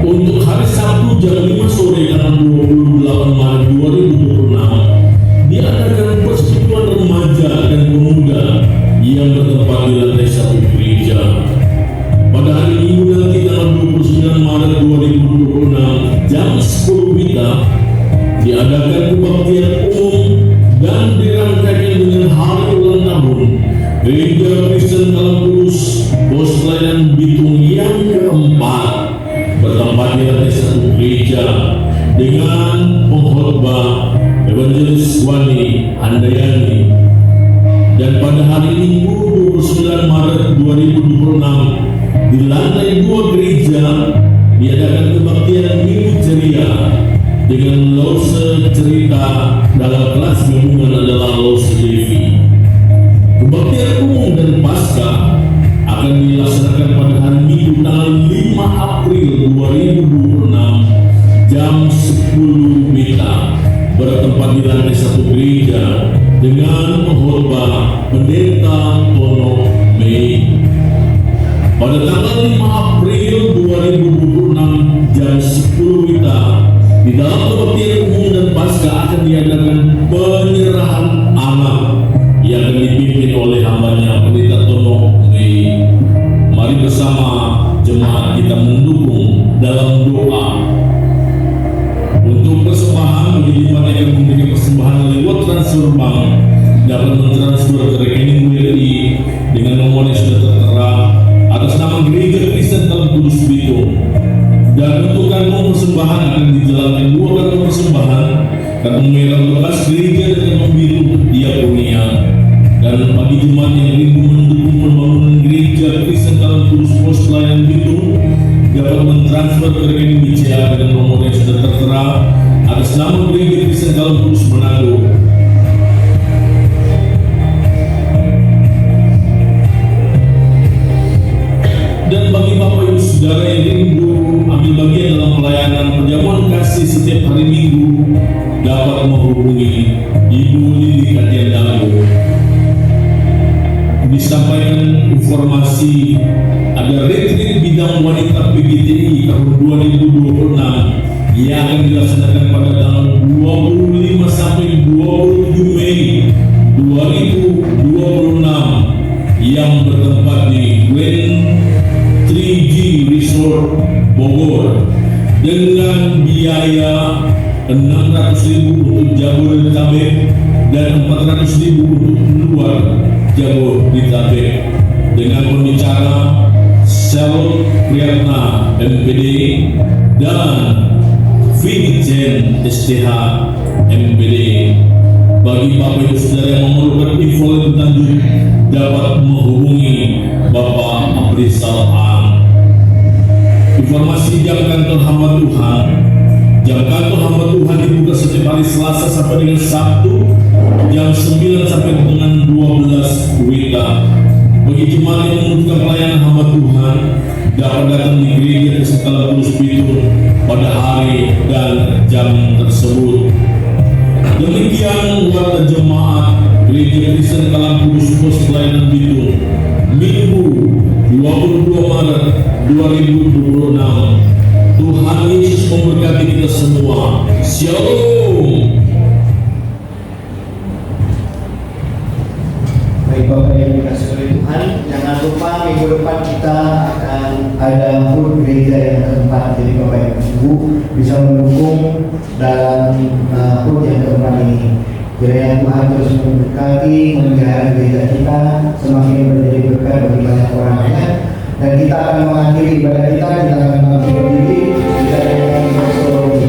Untuk hari Sabtu jam 5 sore tanggal 28 Maret 2026 diadakan persekutuan remaja dan pemuda yang bertempat di lantai 1 gereja. Pada hari Minggu nanti tanggal 29 Maret 2026 jam 10 WITA diadakan kebaktian umum dan dirangkaikan dengan hari ulang tahun Gereja Kristen Alam Kudus Pos Pelayanan Bitung yang keempat, bertempat di lantai 1 gereja dengan pengkhotbah Evangelis Wani Handayani. Dan pada hari Minggu 29 Maret 2026 di lantai 2 gereja diadakan kebaktian Minggu Ceria dengan Lose cerita dalam kelas gabungan adalah Lose Devi. Kebaktian umum dan pasca akan dilaksanakan pada hari Minggu tanggal 5 April 2026 jam 10 WITA bertempat di lantai 1 gereja dengan pengkhotbah Pendeta Tono Mei. Pada tanggal 5 April 2026 jam 10 WITA di dalam kebaktian umum dan pasca akan diadakan penyerahan anak yang akan dipimpin oleh hamba-Nya Pendeta Tono Mei. Mari bersama jemaat kita mendukung dalam doa. Untuk persembahan bagi jemaat yang memberikan persembahan lewat transfer bank dapat mentransfer ke rekening BRI dengan nomor yang sudah tertera atas nama Gereja Kristen Alam Kudus Bitung. Dan untuk kantong persembahan akan dijalankan 2 kantong persembahan, kantong merah bekas gereja dan kantong biru diakonia. Dan bagi jemaat yang rindu mendukung pembangunan Gereja Kristen Alam Kudus Pos Pelayanan Bitung dapat mentransfer ke rekening BCA dengan nomor yang sudah tertera atas nama Gereja Kristen Alam Kudus Manado. Dan bagi Bapak Ibu Saudara yang rindu ambil bagian dalam pelayanan perjamuan kasih setiap hari Minggu dapat menghubungi informasi ada retreat bidang wanita PGTI tahun 2026 yang akan dilaksanakan pada tanggal 25 sampai 27 Mei 2026 yang bertempat di Grand 3G Resort Bogor dengan biaya 600.000 untuk Jabodetabek dan 400.000 untuk luar Jabodetabek dengan pembicara Sel Priyatna MPD dan Vincent STH MPD. Bagi Bapak Ibu Saudara yang memerlukan info lebih lanjut dapat menghubungi Bapak Aprisal A. Informasi jam kantor hamba Tuhan. Jam kantor hamba Tuhan dibuka setiap hari Selasa sampai dengan Sabtu jam 9 sampai dengan 12 WITA. Bagi jemaat yang membutuhkan pelayanan hamba Tuhan dapat datang di gereja Kesetalan Kudus Bitung pada hari dan jam tersebut. Demikian warta jemaat Gereja Kristen Kalam Kudus Pos Pelayanan Bitung Minggu 22 Maret 2026. Tuhan Yesus memberkati kita semua. Shalom. Baik Bapak yang dikasih oleh Tuhan, jangan lupa minggu depan kita akan ada food gereja yang keempat. Jadi Bapak yang Ibu bisa mendukung dalam food yang keempat ini. Kiranya Tuhan terus memberkati, memelihara gereja kita semakin menjadi berkat bagi banyak orang ya. Dan kita akan mengakhiri ibadah kita akan bangkit berdiri, kita akan bersolat.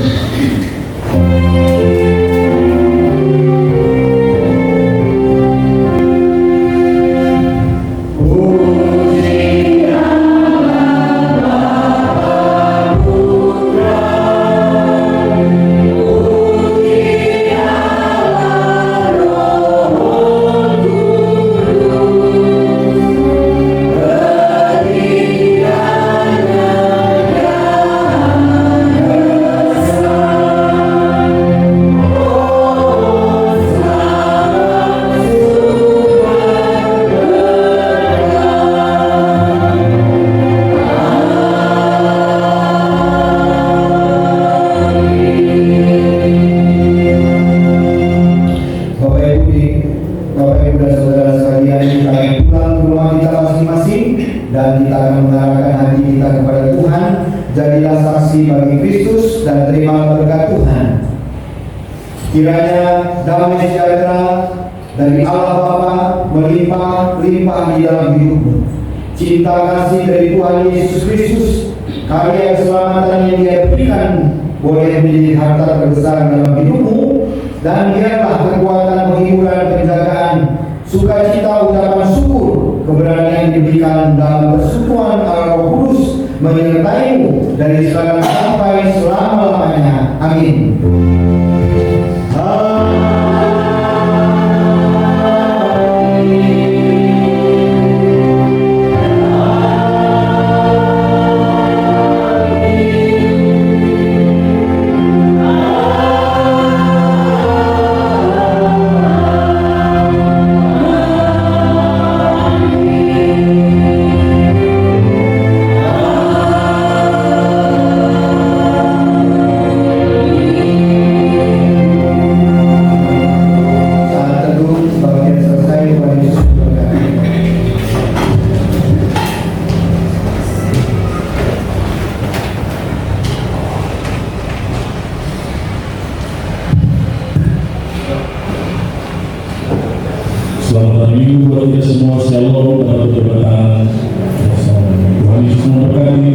Dan kita akan mengarahkan hati kita kepada Tuhan. Jadilah saksi bagi Kristus dan terima berkat Tuhan. Kiranya damai sejahtera dari Allah Bapa melimpah-limpah di dalam hidupmu. Cinta kasih dari Tuhan Yesus Kristus, karya keselamatan yang Dia berikan boleh menjadi harta terbesar dalam hidupmu, dan biarlah kekuatan penghiburan penjagaan, sukacita, ucapan syukur, keberanian diberikan dalam persekutuan Allah Roh Kudus menyertaimu dari sekarang sampai selama-lamanya. Amin. Selamat minggu buat kita semua. Shalom dalam jabatan. Tuhan Yesus memberkati.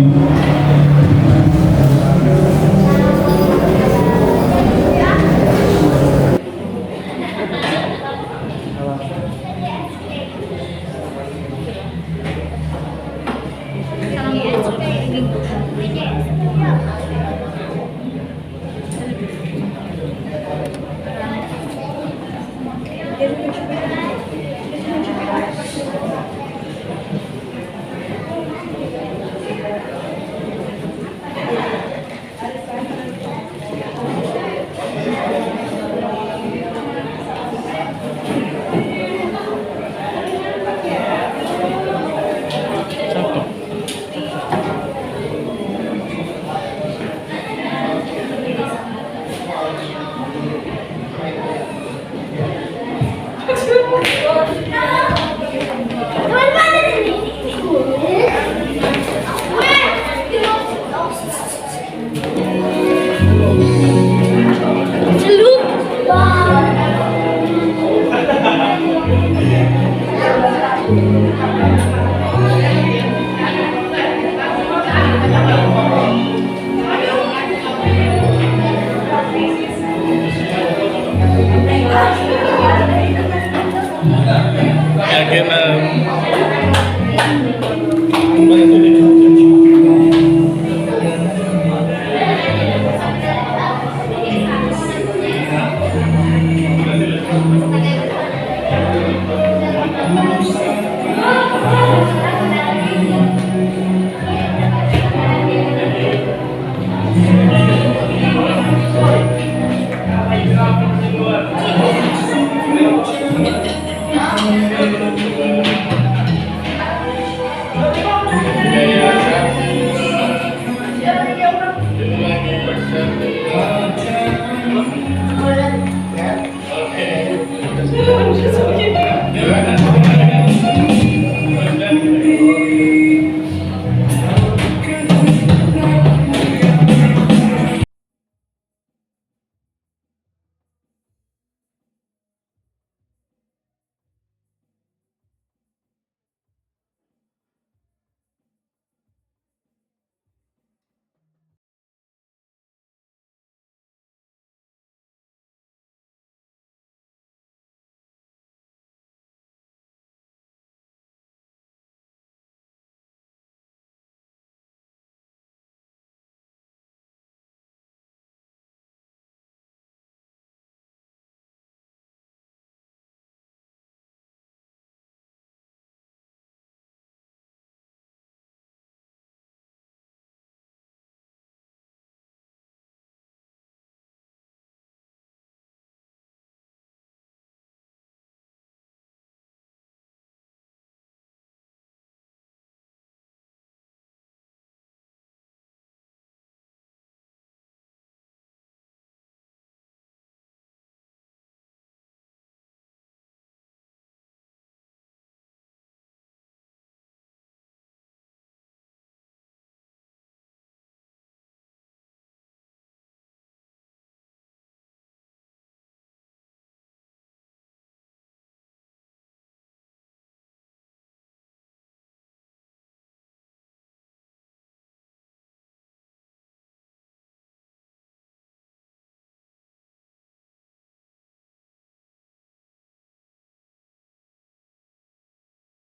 Oke.